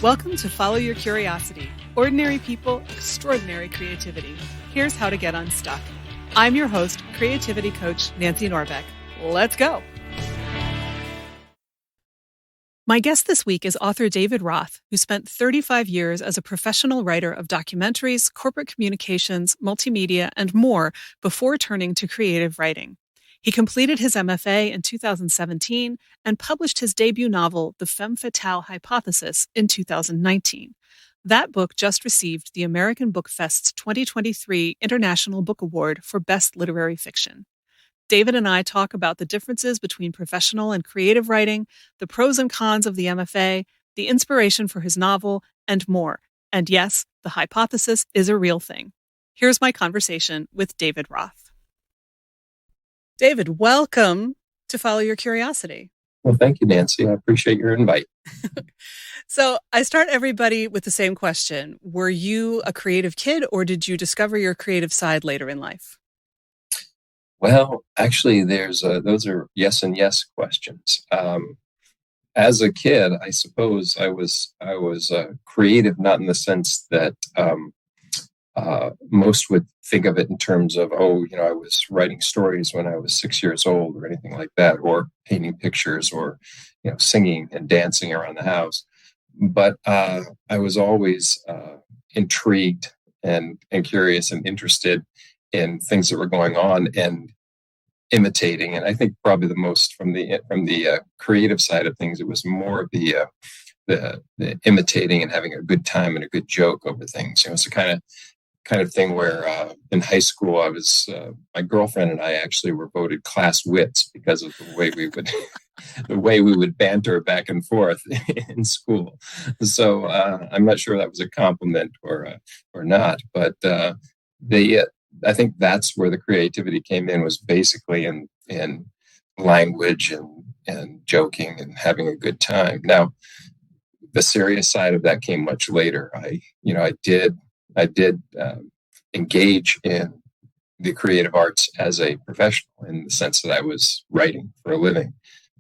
Welcome to Follow Your Curiosity. Ordinary people, extraordinary creativity. Here's how to get unstuck. I'm your host, creativity coach Nancy Norbeck. Let's go. My guest this week is author David Roth, who spent 35 years as a professional writer of documentaries, corporate communications, multimedia, and more before turning to creative writing. He completed his MFA in 2017 and published his debut novel, The Femme Fatale Hypothesis, in 2019. That book just received the American Book Fest's 2023 International Book Award for Best Literary Fiction. David and I talk about the differences between professional and creative writing, the pros and cons of the MFA, the inspiration for his novel, and more. And yes, the hypothesis is a real thing. Here's my conversation with David Roth. David, welcome to Follow Your Curiosity. Well, thank you, Nancy. I appreciate your invite. So I start everybody with the same question. Were you a creative kid, or did you discover your creative side later in life? Well, actually, those are yes and yes questions. As a kid, I suppose I was creative, not in the sense that most would think of it in terms of, I was writing stories when I was 6 years old or anything like that, or painting pictures or, singing and dancing around the house. But I was always intrigued and curious and interested in things that were going on and imitating. And I think probably the most from the creative side of things, it was more of the imitating and having a good time and a good joke over things. It's a kind of thing where in high school, I was my girlfriend and I actually were voted class wits because of the way we would banter back and forth in school. So I'm not sure that was a compliment or not, but I think that's where the creativity came in, was basically in language and joking and having a good time. Now, the serious side of that came much later. I did engage in the creative arts as a professional, in the sense that I was writing for a living,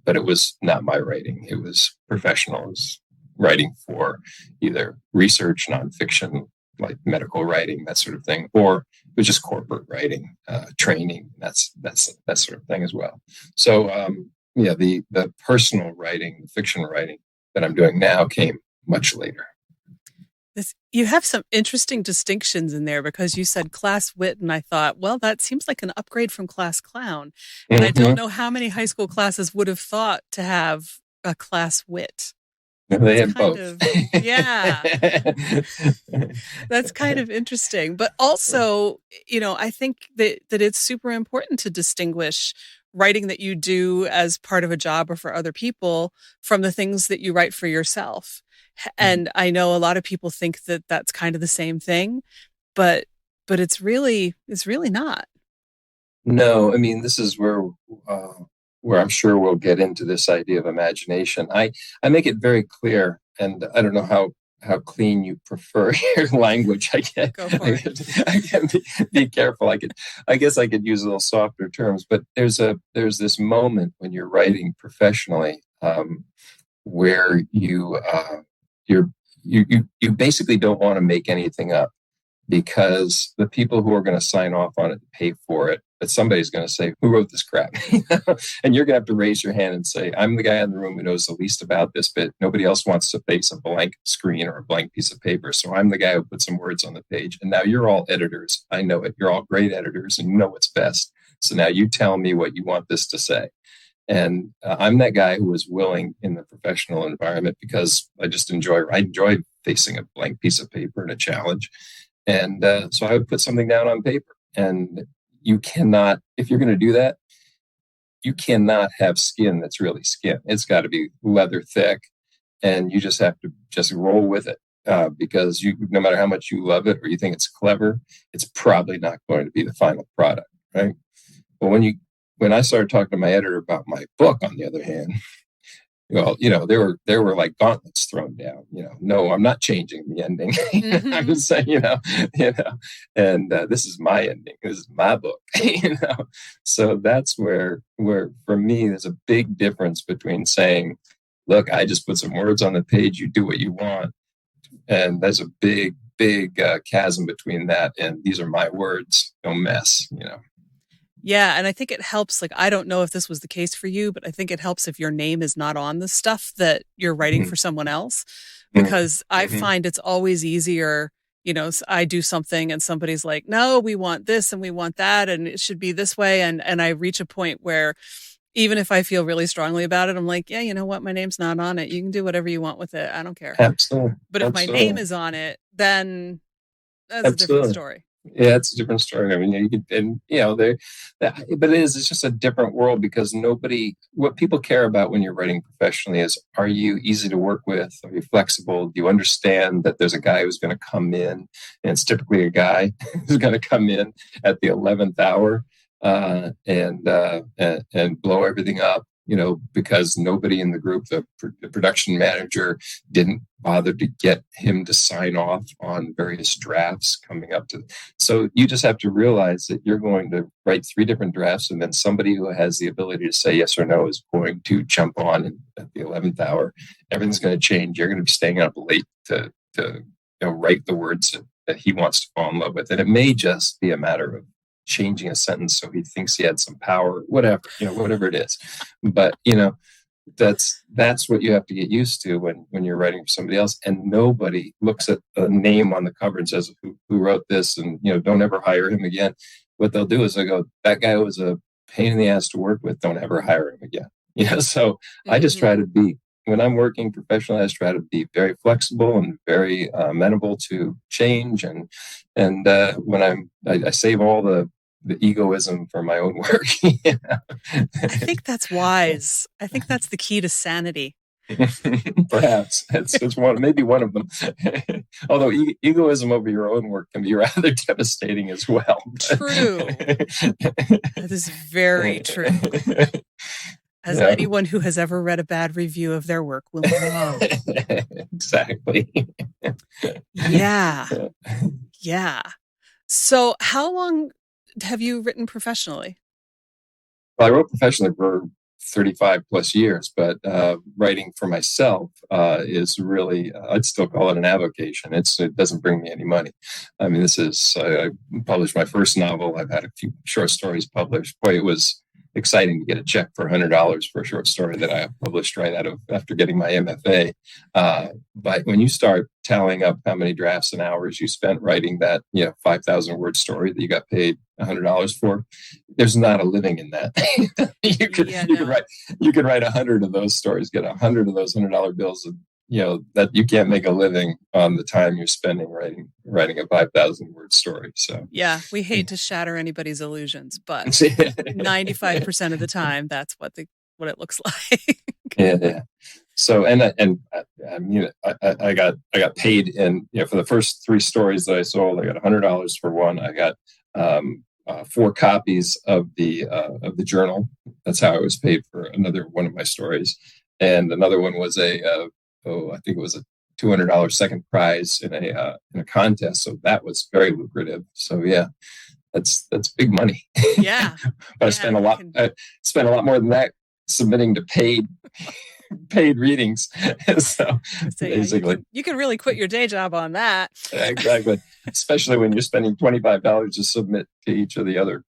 but it was not my writing. It was professional. It was writing for either research, nonfiction, like medical writing, that sort of thing, or it was just corporate writing, training, that sort of thing as well. So, the personal writing, the fiction writing that I'm doing now came much later. You have some interesting distinctions in there, because you said class wit, and I thought, well, that seems like an upgrade from class clown. And I don't know how many high school classes would have thought to have a class wit. They had both. Yeah. That's kind of interesting. But also, I think that it's super important to distinguish writing that you do as part of a job or for other people from the things that you write for yourself. And I know a lot of people think that that's kind of the same thing, but it's really not. No, I mean, this is where I'm sure we'll get into this idea of imagination. I make it very clear, and I don't know how clean you prefer your language. I can be careful. I guess I could use a little softer terms, but there's this moment when you're writing professionally where you basically don't want to make anything up, because the people who are going to sign off on it pay for it. But somebody's going to say, who wrote this crap? And you're going to have to raise your hand and say, I'm the guy in the room who knows the least about this bit. Nobody else wants to face a blank screen or a blank piece of paper. So I'm the guy who put some words on the page. And now you're all editors. I know it. You're all great editors and you know what's best. So now you tell me what you want this to say. And I'm that guy who was willing in the professional environment, because I enjoy facing a blank piece of paper and a challenge. And so I would put something down on paper. And you cannot, if you're going to do that, you cannot have skin that's really skin. It's got to be leather thick, and you just have to just roll with it, because no matter how much you love it or you think it's clever, it's probably not going to be the final product, right? But when I started talking to my editor about my book, on the other hand, well, there were like gauntlets thrown down. No, I'm not changing the ending. Mm-hmm. I'm just saying, and this is my ending. This is my book. So that's where for me, there's a big difference between saying, look, I just put some words on the page. You do what you want. And there's a big chasm between that and these are my words, no mess, Yeah, and I think it helps. Like, I don't know if this was the case for you, but I think it helps if your name is not on the stuff that you're writing Mm-hmm. for someone else, because I Mm-hmm. find it's always easier. I do something and somebody's like, no, we want this and we want that, and it should be this way. And I reach a point where even if I feel really strongly about it, I'm like, yeah, you know what? My name's not on it. You can do whatever you want with it. I don't care. Absolutely. But if my name Absolutely. is on it, then that's a different Absolutely. story. Yeah, it's a different story. I mean, you could, and but it's just a different world because what people care about when you're writing professionally is, are you easy to work with? Are you flexible? Do you understand that there's a guy who's going to come in, and it's typically a guy who's going to come in at the 11th hour and blow everything up, because nobody in the group, the production manager, didn't bother to get him to sign off on various drafts coming up to. So you just have to realize that you're going to write 3 different drafts, and then somebody who has the ability to say yes or no is going to jump on at the 11th hour. Everything's going to change. You're going to be staying up late to write the words that he wants to fall in love with, and it may just be a matter of changing a sentence so he thinks he had some power, whatever it is. But that's what you have to get used to when you're writing for somebody else, and nobody looks at a name on the cover and says who wrote this, and don't ever hire him again. What they'll do is they go, that guy was a pain in the ass to work with, don't ever hire him again. So I just try to be, when I'm working professionally, I try to be very flexible and very amenable to change, and when I save all the egoism for my own work. I think that's wise. I think that's the key to sanity. Perhaps it's maybe one of them. Although egoism over your own work can be rather devastating as well. True. That is very true. As anyone who has ever read a bad review of their work will know. Exactly. Yeah. Yeah. So how long have you written professionally? Well, I wrote professionally for 35 plus years, but writing for myself is really, I'd still call it an avocation. It doesn't bring me any money. I mean, I published my first novel. I've had a few short stories published. Boy, it was exciting to get a check for $100 for a short story that I published after getting my MFA. But when you start tallying up how many drafts and hours you spent writing that 5,000 word story that you got paid $100 for, there's not a living in that. you could write 100 of those stories, get 100 of those $100 bills, and that you can't make a living on the time you're spending writing a 5,000 word story. So yeah, we hate to shatter anybody's illusions, but 95% of the time, that's what it looks like. Yeah. So I got paid for the first 3 stories that I sold. I got $100 for one. I got 4 copies of the journal. That's how I was paid for another one of my stories, and another one was I think it was a $200 second prize in a contest. So that was very lucrative. So yeah, that's big money. Yeah. But I spent a lot more than that submitting to paid readings. So basically, you can really quit your day job on that. Exactly. Especially when you're spending $25 to submit to each of the other,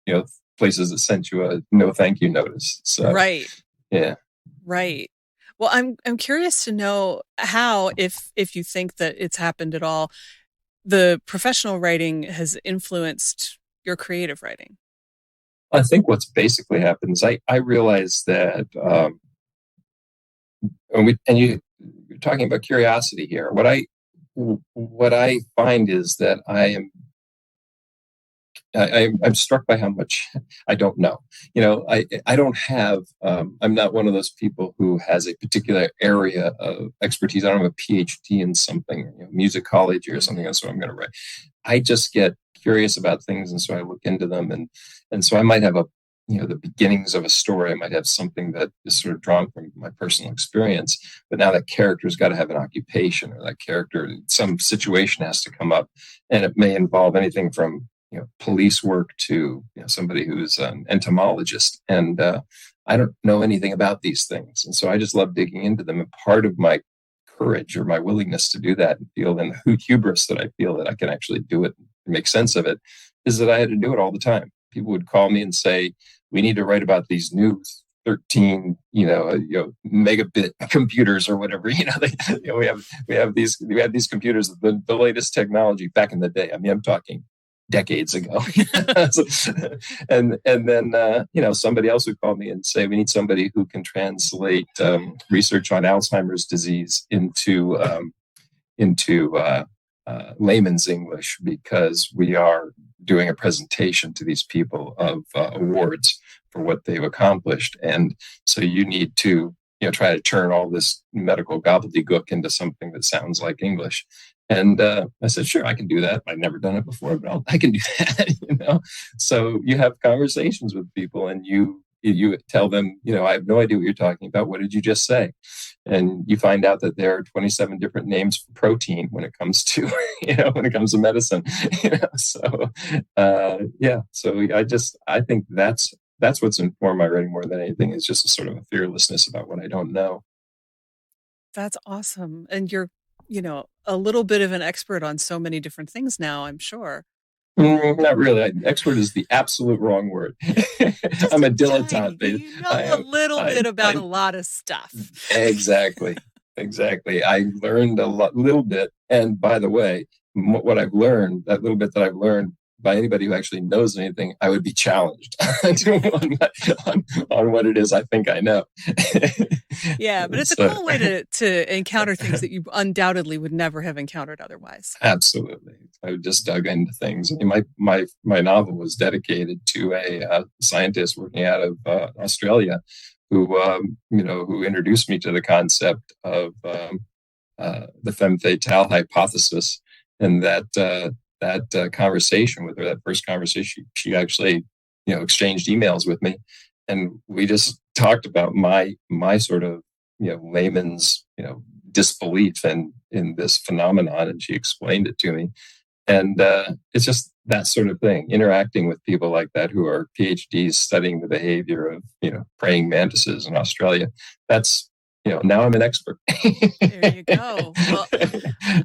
places that sent you a no thank you notice. So, right. Yeah. Right. Well, I'm curious to know how, if you think that it's happened at all, the professional writing has influenced your creative writing. I think what's basically happened is I realized that, you're talking about curiosity here. What I find is that I'm struck by how much I don't know. I don't have, I'm not one of those people who has a particular area of expertise. I don't have a PhD in something, musicology or something. That's what I'm going to write. I just get curious about things. And so I look into them. And so I might have the beginnings of a story. I might have something that is sort of drawn from my personal experience, but now that character's got to have an occupation, or that character, some situation has to come up, and it may involve anything from police work to somebody who's an entomologist, and I don't know anything about these things, and so I just love digging into them. And part of my courage or my willingness to do that and feel and the hubris that I feel that I can actually do it and make sense of it is that I had to do it all the time. People would call me and say, we need to write about these new 13, megabit computers or whatever. We have these computers, the latest technology back in the day. I mean, I'm talking decades ago. and then somebody else would call me and say, we need somebody who can translate research on Alzheimer's disease into layman's English, because we are doing a presentation to these people of awards for what they've accomplished. And so you need to, try to turn all this medical gobbledygook into something that sounds like English. And I said, sure, I can do that. I've never done it before, but I can do that. So you have conversations with people and you tell them, I have no idea what you're talking about. What did you just say? And you find out that there are 27 different names for protein when it comes to, medicine. So I think that's what's informed my writing more than anything, is just a sort of a fearlessness about what I don't know. That's awesome. And you're, a little bit of an expert on so many different things now, I'm sure. Not really. Expert is the absolute wrong word. I'm a dilettante. You know a little bit about a lot of stuff. Exactly. I learned a little bit. And by the way, what I've learned, that little bit that I've learned, by anybody who actually knows anything, I would be challenged on what it is I think I know. Yeah, but it's a cool way to encounter things that you undoubtedly would never have encountered otherwise. Absolutely. I just dug into things. I mean, my novel was dedicated to a scientist working out of Australia who introduced me to the concept of the Femme Fatale Hypothesis, and that conversation with her, that first conversation, she actually, exchanged emails with me, and we just talked about my sort of, layman's, disbelief in this phenomenon, and she explained it to me. And it's just that sort of thing, interacting with people like that who are PhDs studying the behavior of, praying mantises in Australia. That's, now I'm an expert. There you go. Well,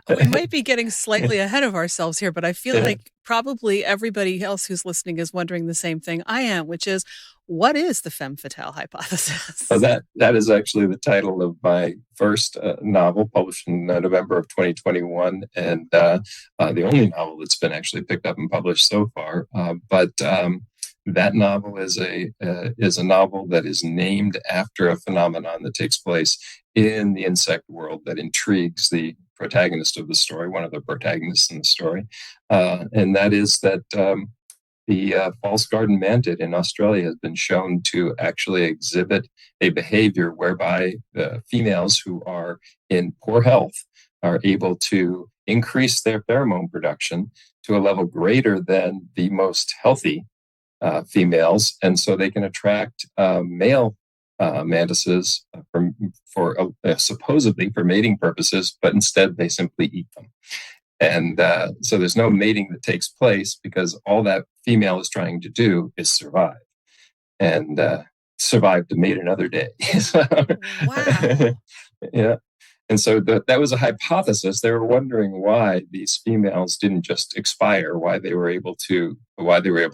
we might be getting slightly ahead of ourselves here, but I feel like probably everybody else who's listening is wondering the same thing I am, which is, what is the Femme Fatale Hypothesis? Well, that is actually the title of my first novel, published in November of 2021, and the only novel that's been actually picked up and published so far. But that novel is a novel that is named after a phenomenon that takes place in the insect world that intrigues the protagonist of the story, one of the protagonists in the story, and that is that the false garden mantid in Australia has been shown to actually exhibit a behavior whereby the females who are in poor health are able to increase their pheromone production to a level greater than the most healthy females, and so they can attract male mantises for supposedly for mating purposes, but instead they simply eat them. And so there's no mating that takes place, because all that female is trying to do is survive, and survive to mate another day. Wow. Yeah. And so that was a hypothesis. They were wondering why these females didn't just expire, why they were able to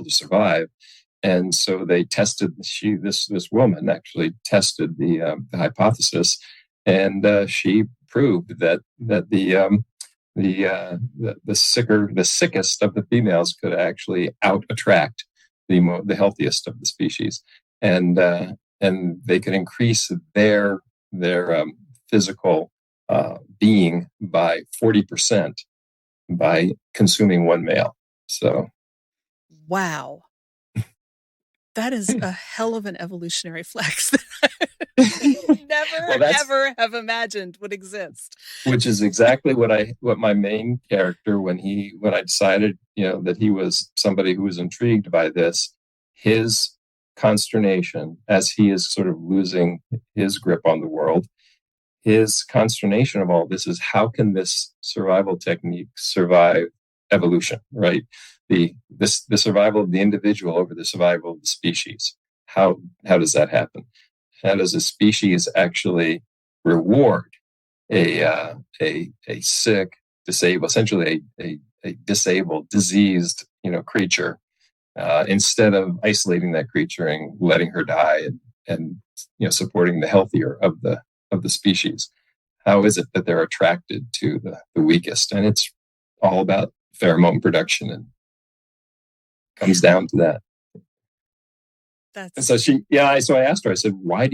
survive. And so they tested. This woman actually tested the hypothesis, and she proved that the sickest of the females could actually out attract the healthiest of the species, and they could increase their physical being by 40% by consuming one male. So, wow, that is a hell of an evolutionary flex that I ever have imagined would exist. Which is exactly what my main character, when I decided, that he was somebody who was intrigued by this, his consternation as he is sort of losing his grip on the world, his consternation of all this is, how can this survival technique survive evolution, right? The survival of the individual over the survival of the species. How does that happen? How does a species actually reward a sick, disabled, essentially a disabled, diseased, creature, instead of isolating that creature and letting her die, and supporting the healthier of the species. How is it that they're attracted to the weakest? And it's all about pheromone production, and comes down to that. And so so I asked her, I said, how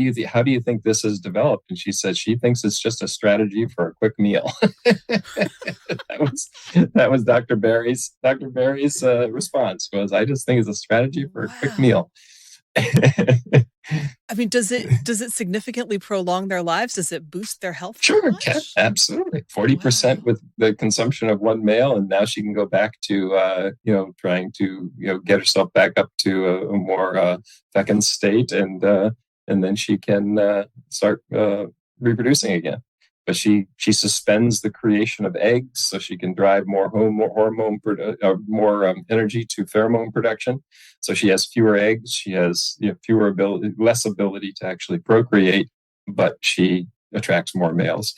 do you think this has developed? And she said she thinks it's just a strategy for a quick meal. that was Dr. Barry's response was, I just think it's a strategy for a quick meal. I mean, does it significantly prolong their lives? Does it boost their health? Sure, absolutely. 40% with the consumption of one male, and now she can go back to trying to get herself back up to a more fecund state, and then she can start reproducing again. But she suspends the creation of eggs so she can drive more energy to pheromone production. So she has fewer eggs. She has less ability to actually procreate, but she attracts more males.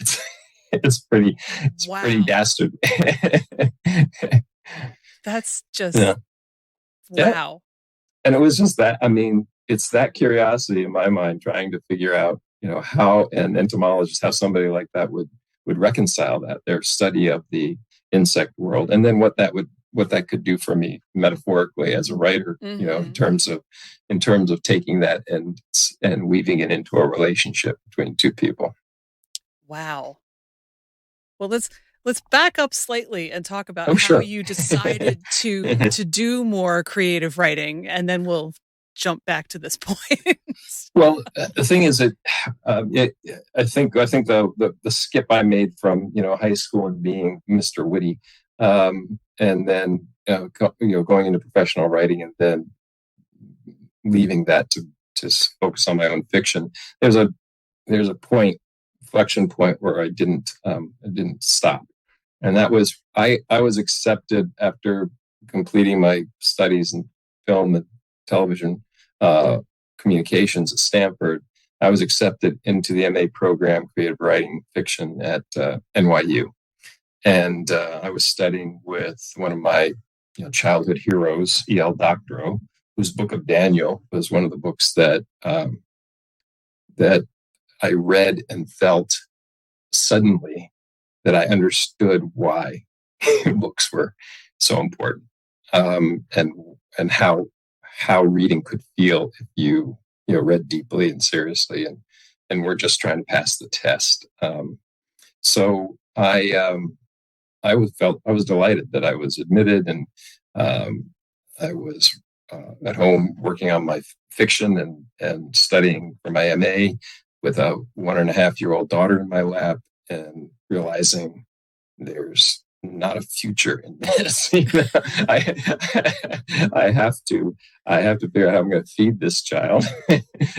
It's pretty dastardly. That's just wow. Yeah. And it was just that. I mean, it's that curiosity in my mind, trying to figure out how an entomologist, how somebody like that would reconcile their study of the insect world, and then what that could do for me metaphorically as a writer, in terms of taking that and weaving it into a relationship between two people. Wow. Well, let's back up slightly and talk about how you decided to do more creative writing, and then we'll jump back to this point. Well, the thing is that I think the skip I made from high school and being Mr. Witty, and then going into professional writing, and then leaving that to focus on my own fiction. There's a inflection point where I didn't stop, and that was I was accepted after completing my studies in film and television communications at Stanford. I was accepted into the MA program, creative writing fiction, at NYU, and I was studying with one of my childhood heroes, E.L. Doctorow, whose Book of Daniel was one of the books that I read and felt suddenly that I understood why books were so important, and how reading could feel if you read deeply and seriously, and we're just trying to pass the test. So I was delighted that I was admitted, and I was at home working on my fiction and studying for my MA with a 1.5-year-old daughter in my lap, and realizing there's not a future in this. I have to figure out how I'm going to feed this child.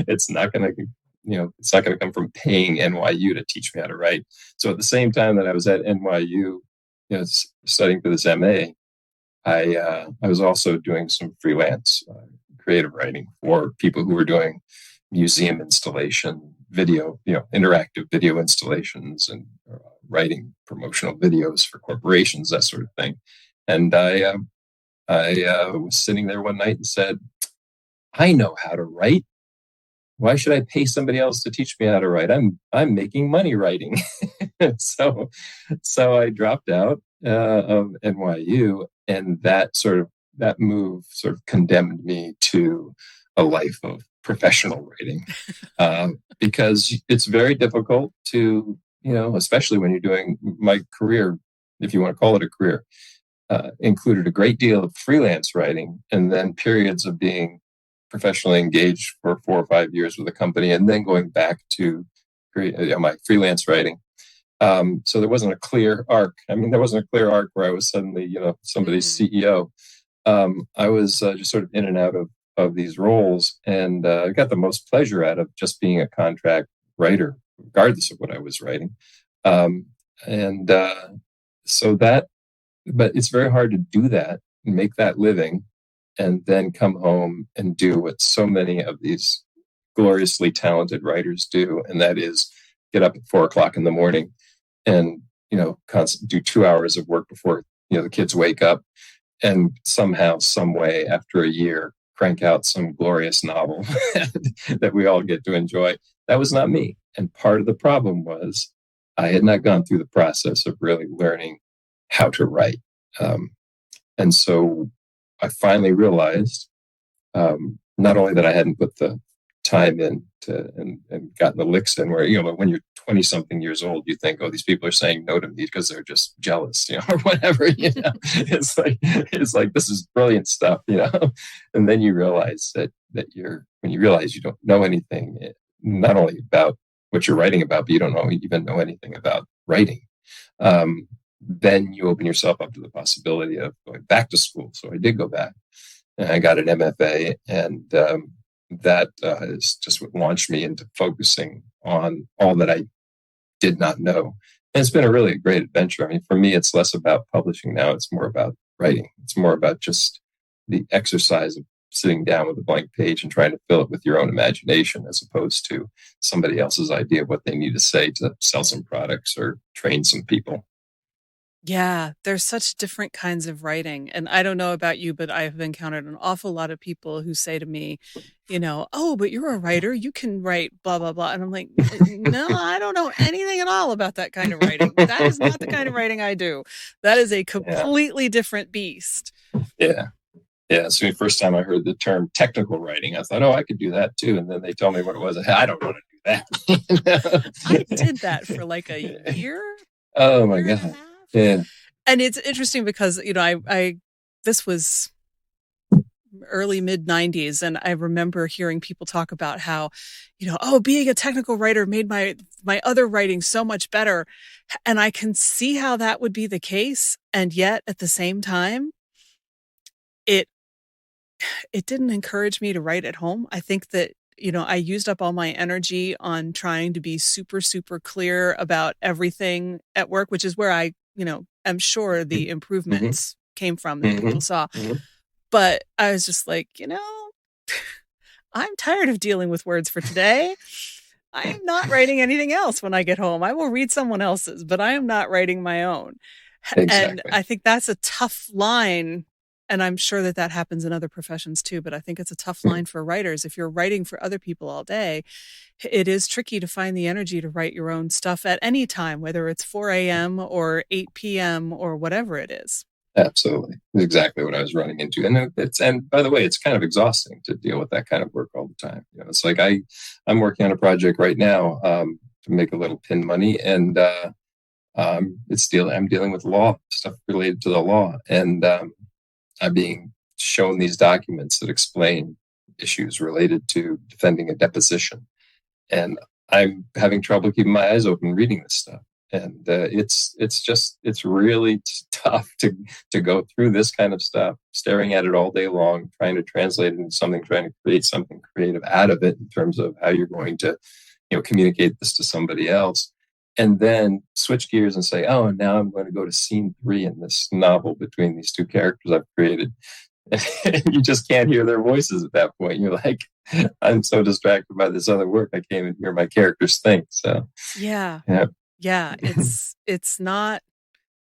It's not going to come from paying NYU to teach me how to write. So at the same time that I was at NYU, studying for this MA, I was also doing some freelance creative writing for people who were doing museum installation, video, interactive video installations, and writing promotional videos for corporations, that sort of thing. And I was sitting there one night and said, I know how to write. Why should I pay somebody else to teach me how to write? I'm making money writing. So I dropped out of NYU, and that move sort of condemned me to a life of professional writing, because it's very difficult to, especially when you're doing my career, if you want to call it a career, included a great deal of freelance writing, and then periods of being professionally engaged for 4 or 5 years with a company, and then going back to my freelance writing. So there wasn't a clear arc. There wasn't a clear arc where I was suddenly, somebody's CEO. I was just sort of in and out of these roles, and I got the most pleasure out of just being a contract writer, regardless of what I was writing. But it's very hard to do that and make that living, and then come home and do what so many of these gloriously talented writers do, and that is get up at 4 o'clock in the morning and, do 2 hours of work before, the kids wake up, and somehow, some way, after a year, crank out some glorious novel that we all get to enjoy. That was not me. And part of the problem was I had not gone through the process of really learning how to write. And so I finally realized, not only that I hadn't put the time in and gotten the licks in, where, when you're 20 something years old, you think, oh, these people are saying no to me because they're just jealous, or whatever, it's like, this is brilliant stuff, and then you realize that when you realize you don't know anything, not only about what you're writing about, but you don't even know anything about writing. Then you open yourself up to the possibility of going back to school. So I did go back, and I got an MFA, and that is just what launched me into focusing on all that I did not know. And it's been a really great adventure. I mean, for me, it's less about publishing now. It's more about writing. It's more about just the exercise of sitting down with a blank page and trying to fill it with your own imagination, as opposed to somebody else's idea of what they need to say to sell some products or train some people. Yeah, there's such different kinds of writing. And I don't know about you, but I've encountered an awful lot of people who say to me, oh, but you're a writer. You can write blah, blah, blah. And I'm like, no, I don't know anything at all about that kind of writing. That is not the kind of writing I do. That is a completely different beast. Yeah. Yeah. So the first time I heard the term technical writing, I thought, oh, I could do that too. And then they told me what it was. I don't want to do that. I did that for like a year. Oh my God. Yeah. And it's interesting because, this was early mid 90s. And I remember hearing people talk about how, being a technical writer made my other writing so much better. And I can see how that would be the case. And yet at the same time, it didn't encourage me to write at home. I think that, I used up all my energy on trying to be super, super clear about everything at work, which is where I'm sure the improvements came from that people saw. But I was just like, I'm tired of dealing with words for today. I am not writing anything else when I get home. I will read someone else's, but I am not writing my own. Exactly. And I think that's a tough line. And I'm sure that happens in other professions too, but I think it's a tough line for writers. If you're writing for other people all day, it is tricky to find the energy to write your own stuff at any time, whether it's 4 a.m. or 8 p.m. or whatever it is. Absolutely. That's exactly what I was running into. And by the way, it's kind of exhausting to deal with that kind of work all the time. It's like I'm working on a project right now to make a little pin money, and I'm dealing with law stuff related to the law, and I'm being shown these documents that explain issues related to defending a deposition. And I'm having trouble keeping my eyes open reading this stuff. And it's really tough to go through this kind of stuff, staring at it all day long, trying to translate it into something, trying to create something creative out of it in terms of how you're going to, communicate this to somebody else. And then switch gears and say, oh, and now I'm going to go to scene 3 in this novel between these two characters I've created. And you just can't hear their voices at that point. You're like, I'm so distracted by this other work, I can't even hear my characters think. So yeah. It's not.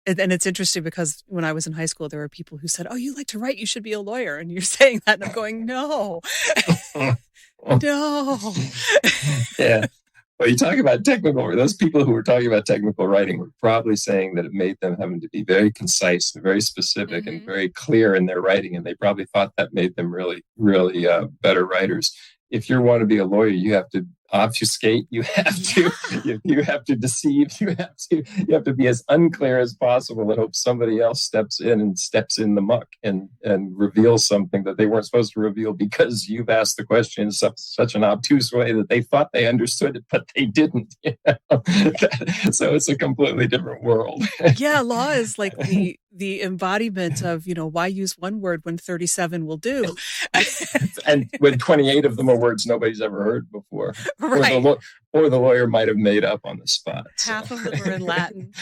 And it's interesting because when I was in high school, there were people who said, oh, you like to write, you should be a lawyer. And you're saying that, and I'm going, no, no. Yeah. Well, you talk about those people who were talking about technical writing were probably saying that it made them having to be very concise and very specific and very clear in their writing. And they probably thought that made them really, really better writers. If you want to be a lawyer, you have to obfuscate, you have to deceive, you have to be as unclear as possible and hope somebody else steps in the muck and reveals something that they weren't supposed to reveal because you've asked the question in such an obtuse way that they thought they understood it, but they didn't. So it's a completely different world. Yeah, law is like the embodiment of, why use one word when 37 will do? And when 28 of them are words nobody's ever heard before. Right. Or the lawyer might have made up on the spot. Half of them are in Latin.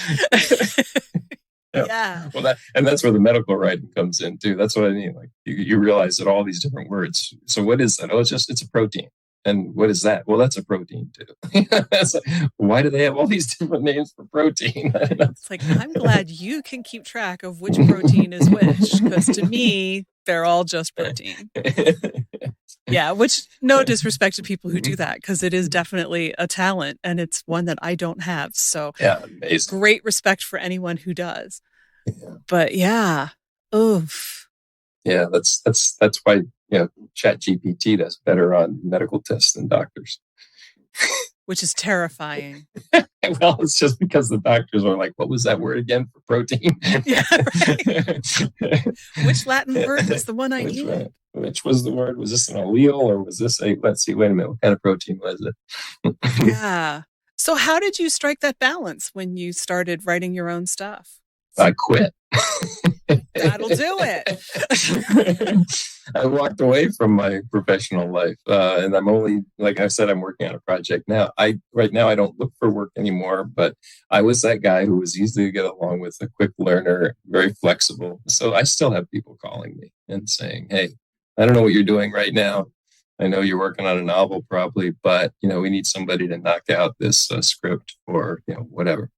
Yeah. Well, that's where the medical writing comes in too. That's what I mean. Like you realize that all these different words. So what is that? Oh, it's a protein. And what is that? Well, that's a protein too. Why do they have all these different names for protein? It's like, I'm glad you can keep track of which protein is which, because to me, they're all just protein. Yeah, which no disrespect to people who do that, because it is definitely a talent and it's one that I don't have. So yeah, amazing. Great respect for anyone who does. Yeah. But yeah, oof. Yeah, that's why Chat GPT does better on medical tests than doctors. Which is terrifying. Well, it's just because the doctors are like, what was that word again for protein? Yeah, right. Which Latin word was the one I needed? Which was the word? Was this an allele or was this let's see, wait a minute, what kind of protein was it? Yeah. So how did you strike that balance when you started writing your own stuff? I quit. That'll do it. I walked away from my professional life, and I'm only, like I said, I'm working on a project now. Right now I don't look for work anymore, but I was that guy who was easy to get along with, a quick learner, very flexible. So I still have people calling me and saying, "Hey, I don't know what you're doing right now. I know you're working on a novel probably, but we need somebody to knock out this script or whatever."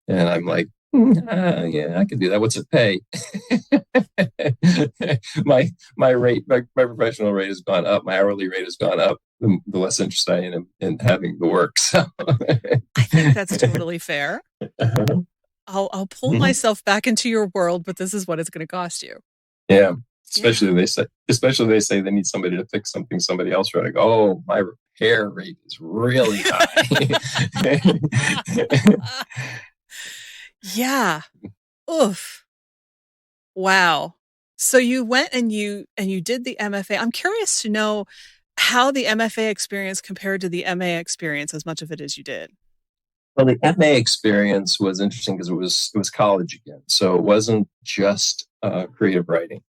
And I'm like, yeah, I could do that. What's it pay? my rate, my professional rate has gone up. My hourly rate has gone up. The less interest I am in having the work. So I think that's totally fair. I'll pull myself back into your world, but this is what it's going to cost you. Yeah. Especially they say they need somebody to fix something somebody else wrote. I go, oh, my repair rate is really high. Yeah. Oof. Wow. So you went and you did the MFA. I'm curious to know how the MFA experience compared to the MA experience, as much of it as you did. Well, the MA experience was interesting because it was college again. So it wasn't just creative writing.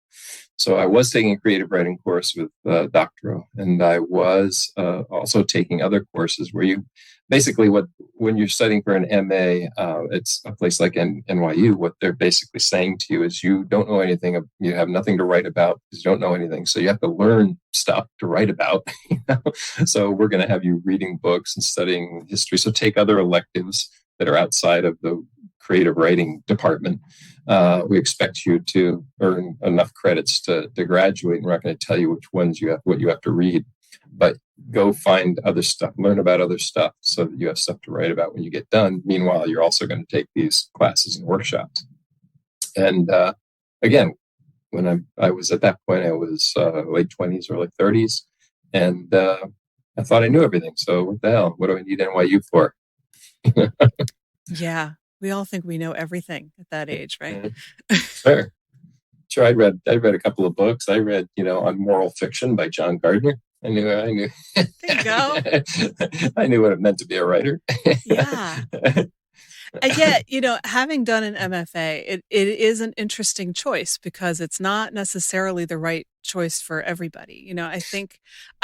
So I was taking a creative writing course with Doctoral, and I was also taking other courses where you basically when you're studying for an MA, it's a place like NYU. What they're basically saying to you is you don't know anything, you have nothing to write about because you don't know anything. So you have to learn stuff to write about. So we're going to have you reading books and studying history. So take other electives that are outside of the creative writing department. We expect you to earn enough credits to graduate. We're not going to tell you which ones what you have to read, but go find other stuff, learn about other stuff so that you have stuff to write about when you get done. Meanwhile, you're also going to take these classes and workshops. And again, when I was at that point, I was late 20s, early 30s, and I thought I knew everything. So what the hell? What do I need NYU for? Yeah. We all think we know everything at that age, right? Sure. I read a couple of books. I read, on moral fiction by John Gardner. I knew. There you go. I knew what it meant to be a writer. Yeah. And yet, having done an MFA, it is an interesting choice because it's not necessarily the right choice for everybody. I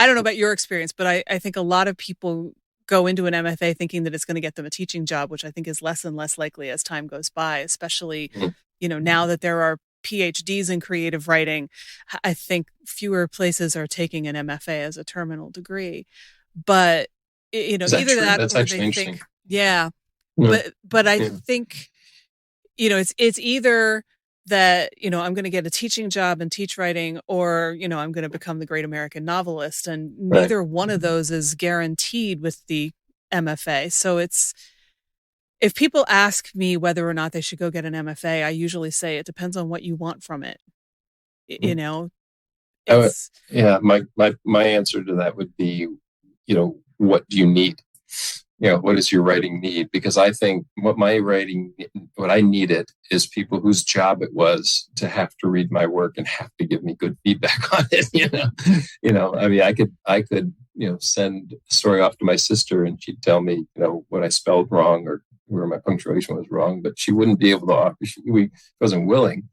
don't know about your experience, but I think a lot of people go into an MFA thinking that it's going to get them a teaching job, which I think is less and less likely as time goes by, especially, now that there are PhDs in creative writing. I think fewer places are taking an MFA as a terminal degree, but either that That's or actually they interesting. think, yeah. But I think, it's either that, I'm going to get a teaching job and teach writing, or, I'm going to become the great American novelist. And neither one of those is guaranteed with the MFA. So if people ask me whether or not they should go get an MFA, I usually say it depends on what you want from it. My answer to that would be, what do you need? What does your writing need? Because I think what I needed is people whose job it was to have to read my work and have to give me good feedback on it. I could send a story off to my sister and she'd tell me, what I spelled wrong or where my punctuation was wrong, but she wouldn't be able to offer. She wasn't willing.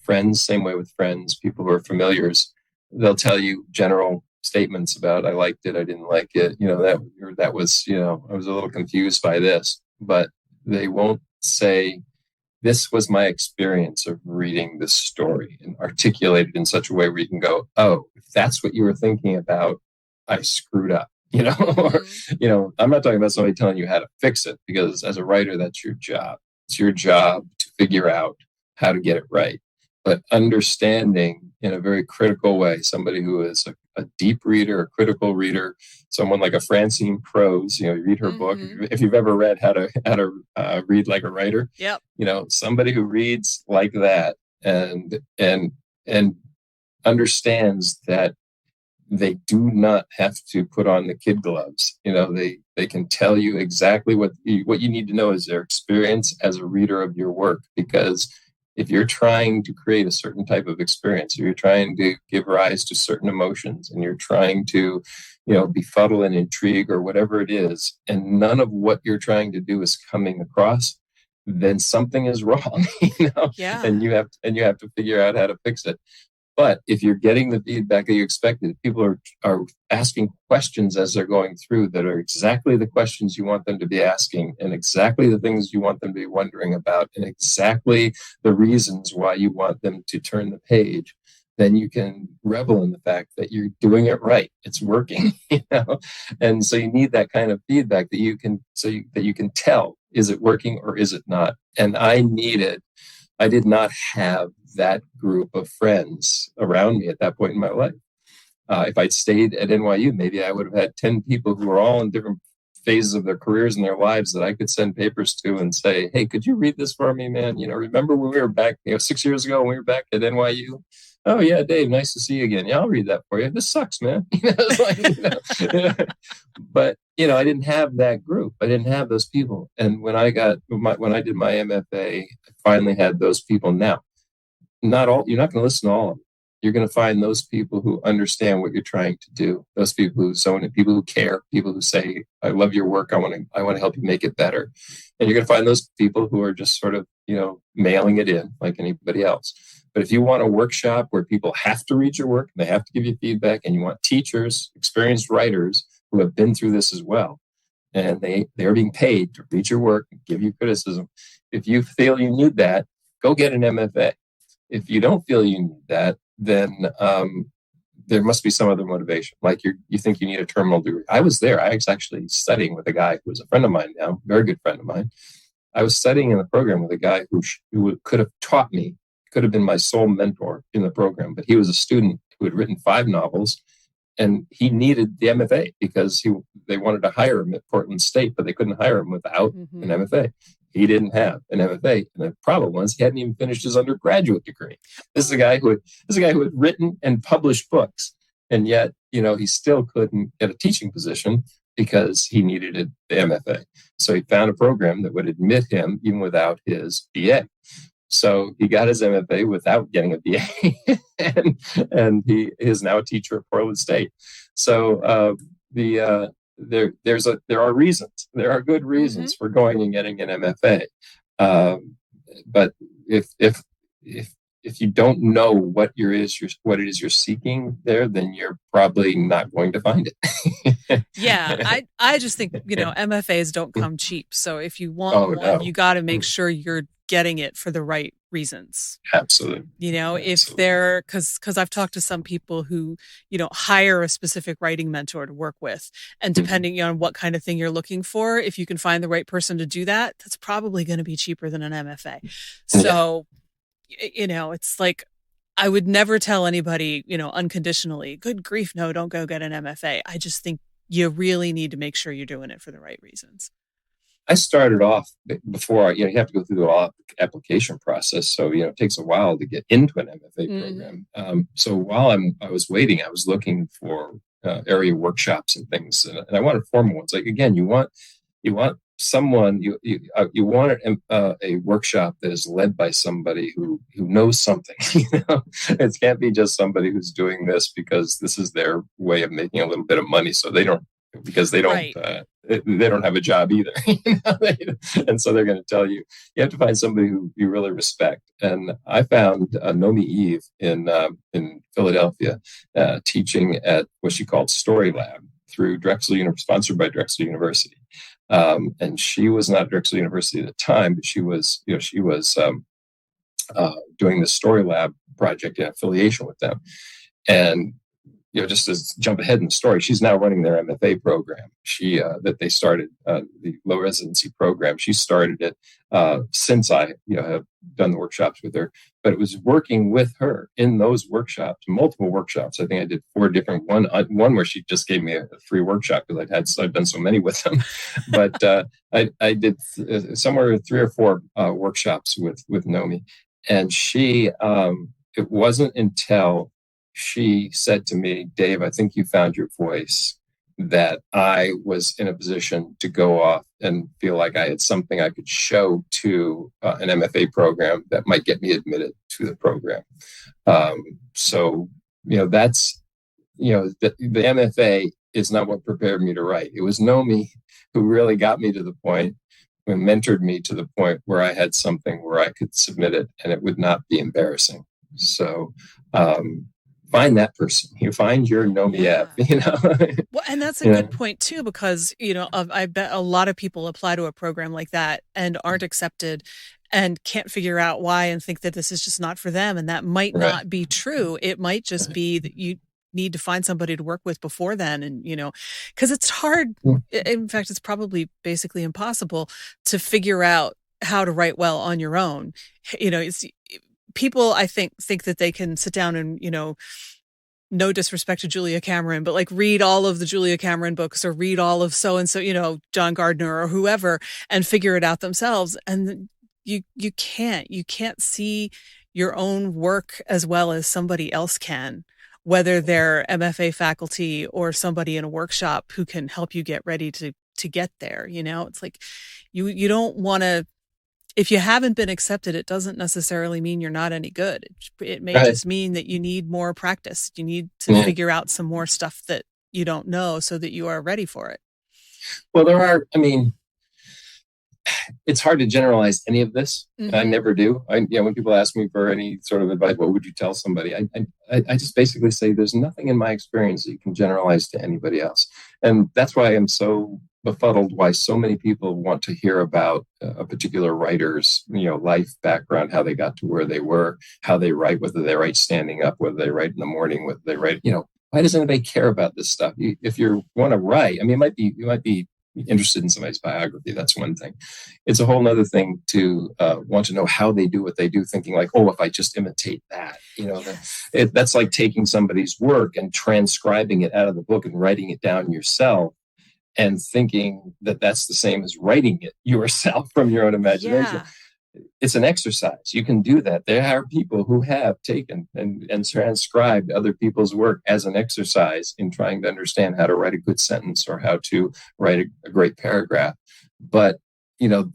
Friends, same way with friends, people who are familiars, they'll tell you general statements about I liked it, I didn't like it, that was, I was a little confused by this, but they won't say this was my experience of reading this story and articulate it in such a way where you can go, oh, if that's what you were thinking about, I screwed up, or, Mm-hmm. I'm not talking about somebody telling you how to fix it, because as a writer, that's your job. It's your job to figure out how to get it right. But understanding in a very critical way, somebody who is a deep reader, a critical reader, someone like a Francine Prose, you read her book. Mm-hmm. If you've ever read how to read like a writer, Yep. somebody who reads like that and understands that they do not have to put on the kid gloves. They can tell you exactly what you need to know is their experience as a reader of your work. Because if you're trying to create a certain type of experience, or you're trying to give rise to certain emotions, and you're trying to, befuddle and intrigue or whatever it is, and none of what you're trying to do is coming across, then something is wrong, Yeah. and you have to figure out how to fix it. But if you're getting the feedback that you expected, people are asking questions as they're going through that are exactly the questions you want them to be asking, and exactly the things you want them to be wondering about, and exactly the reasons why you want them to turn the page, then you can revel in the fact that you're doing it right. It's working, And so you need that kind of feedback that you can tell, is it working or is it not? And I did not have that group of friends around me at that point in my life. If I'd stayed at NYU, maybe I would have had 10 people who were all in different phases of their careers and their lives that I could send papers to and say, hey, could you read this for me, man? Remember when we were back, 6 years ago when we were back at NYU? Oh, yeah, Dave, nice to see you again. Yeah, I'll read that for you. This sucks, man. But, I didn't have that group. I didn't have those people. And when I did my MFA, I finally had those people. Now, you're not going to listen to all of them. You're going to find those people who understand what you're trying to do. Those people who care, people who say, I love your work. I want to help you make it better. And you're going to find those people who are just sort of, mailing it in like anybody else. But if you want a workshop where people have to read your work, and they have to give you feedback, and you want teachers, experienced writers who have been through this as well, and they are being paid to read your work and give you criticism. If you feel you need that, go get an MFA. If you don't feel you need that, then there must be some other motivation. Like you think you need a terminal degree. I was there. I was actually studying with a guy who was a friend of mine now, very good friend of mine. I was studying in the program with a guy who could have taught me, could have been my sole mentor in the program, but he was a student who had written 5 novels, and he needed the MFA because they wanted to hire him at Portland State, but they couldn't hire him without an MFA. He didn't have an MFA, and the problem was he hadn't even finished his undergraduate degree. This is a guy who had written and published books, and yet he still couldn't get a teaching position because he needed the MFA. So he found a program that would admit him even without his BA. So he got his MFA without getting a BA, and he is now a teacher at Portland State. So there are reasons. There are good reasons for going and getting an MFA. But if you don't know what it is you're seeking there, then you're probably not going to find it. Yeah, I just think MFAs don't come cheap. So if you want one, you got to make sure you're getting it for the right reasons. Absolutely. If they're because I've talked to some people who hire a specific writing mentor to work with, and depending on what kind of thing you're looking for, if you can find the right person to do that, that's probably going to be cheaper than an MFA. So it's like, I would never tell anybody unconditionally, good grief, no, don't go get an MFA. I just think you really need to make sure you're doing it for the right reasons. I started off before, you have to go through the application process. So, it takes a while to get into an MFA program. So while I was waiting, I was looking for area workshops and things. And I wanted formal ones. Like, again, you want someone, you want a workshop that is led by somebody who knows something. It can't be just somebody who's doing this because this is their way of making a little bit of money. So they don't have a job either. And so they're going to tell you have to find somebody who you really respect. And I found Nomi Eve in Philadelphia teaching at what she called Story Lab through sponsored by Drexel University. And she was not at Drexel University at the time, but she was doing the Story Lab project in affiliation with them. And just to jump ahead in the story, she's now running their MFA program. That they started, the low residency program. She started it since I have done the workshops with her. But it was working with her in those workshops, multiple workshops. I think I did 4 different one where she just gave me a free workshop because I've done so many with them. But I did somewhere 3 or 4 workshops with Nomi, and she. It wasn't until she said to me, Dave, I think you found your voice, that I was in a position to go off and feel like I had something I could show to an MFA program that might get me admitted to the program. So, that's, the MFA is not what prepared me to write. It was Nomi who really got me to the point, who mentored me to the point where I had something where I could submit it and it would not be embarrassing. So, find that person. You find your Nomi app, Well, and that's a good point too, because, I bet a lot of people apply to a program like that and aren't accepted and can't figure out why and think that this is just not for them. And that might not be true. It might just be that you need to find somebody to work with before then. And, because it's hard. In fact, it's probably basically impossible to figure out how to write well on your own. People, I think that they can sit down and, no disrespect to Julia Cameron, but like read all of the Julia Cameron books or read all of so-and-so, John Gardner or whoever, and figure it out themselves. And you can't see your own work as well as somebody else can, whether they're MFA faculty or somebody in a workshop who can help you get ready to get there. It's like, you don't want to, if you haven't been accepted, it doesn't necessarily mean you're not any good. It may just mean that you need more practice. You need to figure out some more stuff that you don't know so that you are ready for it. Well, it's hard to generalize any of this. Mm-hmm. I never do. When people ask me for any sort of advice, what would you tell somebody? I just basically say there's nothing in my experience that you can generalize to anybody else. And that's why I'm so befuddled why so many people want to hear about a particular writer's, life background, how they got to where they were, how they write, whether they write standing up, whether they write in the morning, whether they write, why does anybody care about this stuff? If you want to write, you might be interested in somebody's biography. That's one thing. It's a whole other thing to want to know how they do what they do, thinking like, oh, if I just imitate that, that's like taking somebody's work and transcribing it out of the book and writing it down yourself and thinking that that's the same as writing it yourself from your own imagination. Yeah. It's an exercise. You can do that. There are people who have taken and transcribed other people's work as an exercise in trying to understand how to write a good sentence or how to write a great paragraph. But,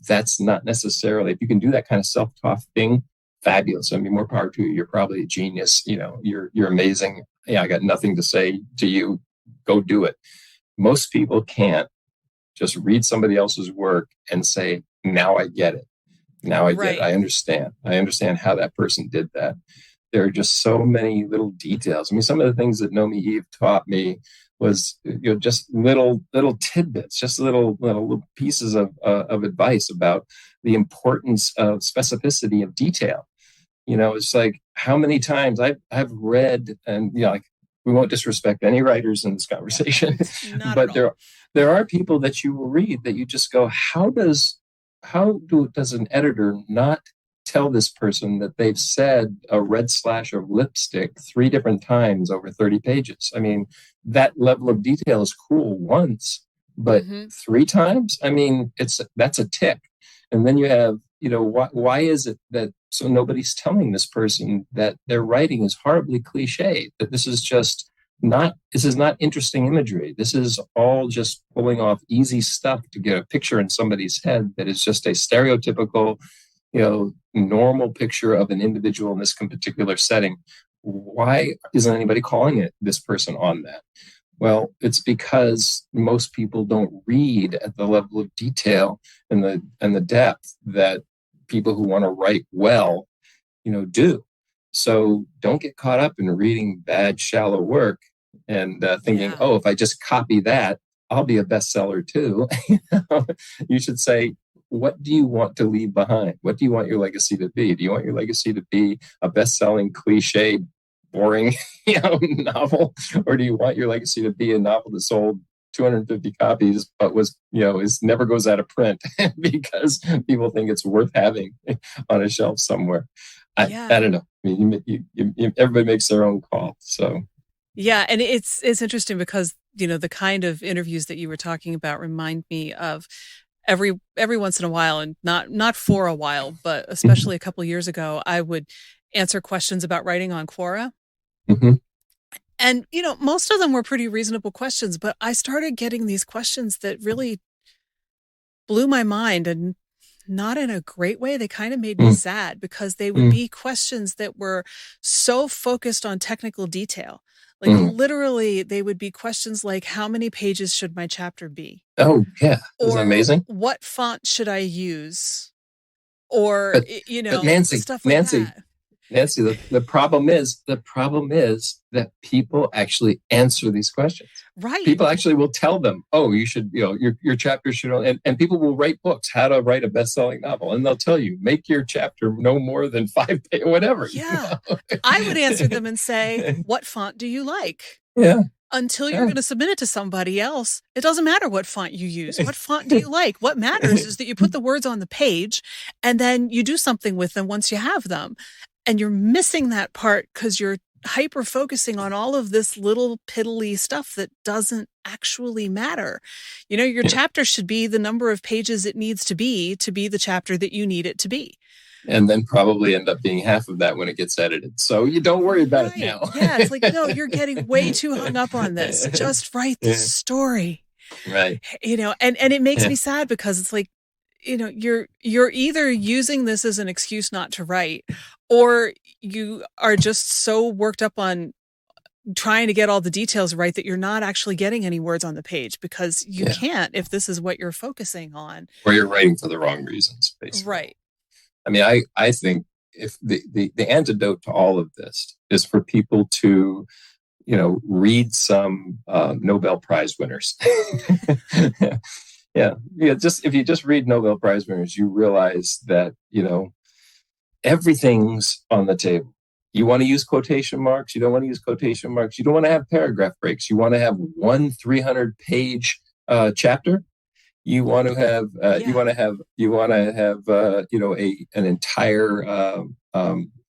that's not necessarily, if you can do that kind of self-taught thing, fabulous. More power to you. You're probably a genius. You're amazing. Yeah, I got nothing to say to you. Go do it. Most people can't just read somebody else's work and say, now I get it. Now I get it. I understand. I understand how that person did that. There are just so many little details. Some of the things that Nomi Eve taught me was, just little tidbits, just little pieces of advice about the importance of specificity of detail. It's like how many times I've read, and we won't disrespect any writers in this conversation, but there are people that you will read that you just go, how does an editor not tell this person that they've said a red slash of lipstick 3 different times over 30 pages? That level of detail is cool once, but 3 times? That's a tick. And then you have, why is it that so nobody's telling this person that their writing is horribly cliche, that this is not interesting imagery. This is all just pulling off easy stuff to get a picture in somebody's head that is just a stereotypical, normal picture of an individual in this particular setting. Why isn't anybody calling this person on that? Well, it's because most people don't read at the level of detail and the depth that people who want to write well, do. So don't get caught up in reading bad, shallow work and thinking, oh, if I just copy that, I'll be a bestseller too. You should say, what do you want to leave behind? What do you want your legacy to be? Do you want your legacy to be a best-selling cliche boring, novel, or do you want your legacy to be a novel that sold 250 copies, but never goes out of print because people think it's worth having on a shelf somewhere? I don't know. I mean, everybody makes their own call. So, yeah, and it's interesting because the kind of interviews that you were talking about remind me of every once in a while, and not for a while, but especially a couple of years ago, I would answer questions about writing on Quora. Mm-hmm. And, most of them were pretty reasonable questions, but I started getting these questions that really blew my mind, and not in a great way. They kind of made me sad because they would be questions that were so focused on technical detail. Like literally, they would be questions like, how many pages should my chapter be? Oh, yeah. Isn't that amazing? What font should I use? Or, but Nancy, stuff like that. Nancy, the problem is that people actually answer these questions. Right. People actually will tell them, oh, you should, your chapter should, and people will write books, how to write a best-selling novel. And they'll tell you, make your chapter no more than 5 pages, whatever. Yeah. I would answer them and say, what font do you like? Yeah. Until you're going to submit it to somebody else, it doesn't matter what font you use. What font do you like? What matters is that you put the words on the page and then you do something with them once you have them. And you're missing that part because you're hyper focusing on all of this little piddly stuff that doesn't actually matter. Your chapter should be the number of pages it needs to be the chapter that you need it to be. And then probably end up being half of that when it gets edited. So you don't worry about it now. Yeah, it's like, no, you're getting way too hung up on this. Just write the story. Right. And it makes me sad because it's like, you're either using this as an excuse not to write, or you are just so worked up on trying to get all the details right that you're not actually getting any words on the page because you can't if this is what you're focusing on. Or you're writing for the wrong reasons, basically. Right. I mean, I think if the antidote to all of this is for people to, read some Nobel Prize winners. Yeah. Just if you just read Nobel Prize winners, you realize that, everything's on the table. You want to use quotation marks. You don't want to use quotation marks. You don't want to have paragraph breaks. You want to have one 300-page chapter. You want to have an entire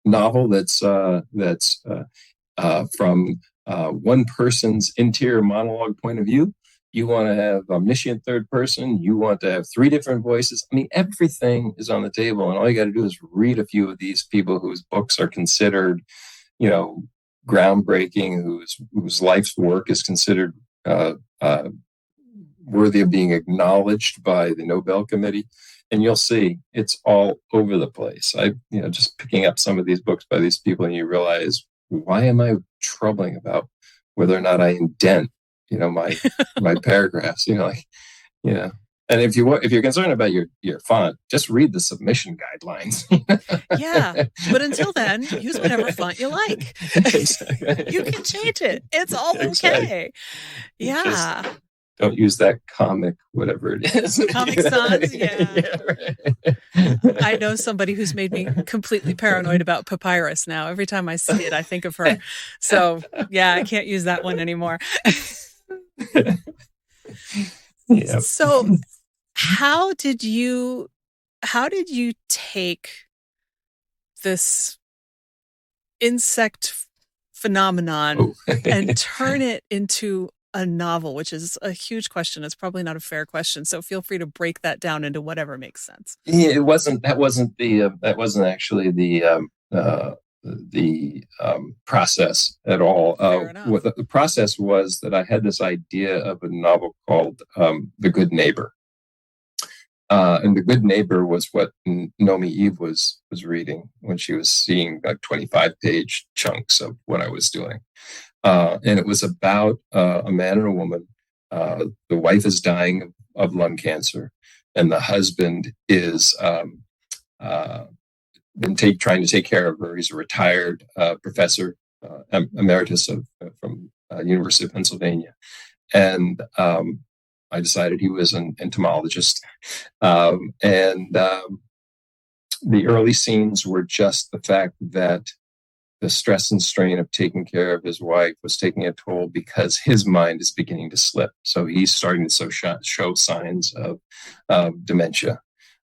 novel that's from one person's interior monologue point of view. You want to have omniscient third person. You want to have 3 different voices. I mean, everything is on the table, and all you got to do is read a few of these people whose books are considered, groundbreaking, whose life's work is considered worthy of being acknowledged by the Nobel Committee, and you'll see it's all over the place. Just picking up some of these books by these people, and you realize, why am I troubling about whether or not I indent my paragraphs, And if you're concerned about your font, just read the submission guidelines. Yeah. But until then, use whatever font you like. Exactly. You can change it. It's all okay. Yeah. Just don't use that comic, whatever it is. Comic Sans, yeah. Right. I know somebody who's made me completely paranoid about papyrus now. Every time I see it, I think of her. So yeah, I can't use that one anymore. Yep. So how did you take this insect phenomenon and turn it into a novel, which is a huge question? It's probably not a fair question, so feel free to break that down into whatever makes sense. Yeah, that wasn't actually the process at all. What the process was that I had this idea of a novel called The Good Neighbor. And The Good Neighbor was what Nomi Eve was reading when she was seeing like 25-page chunks of what I was doing. And it was about a man and a woman. The wife is dying of lung cancer, and the husband is trying to take care of her. He's a retired professor, emeritus from University of Pennsylvania. And I decided he was an entomologist. The early scenes were just the fact that the stress and strain of taking care of his wife was taking a toll because his mind is beginning to slip. So he's starting to show signs of dementia,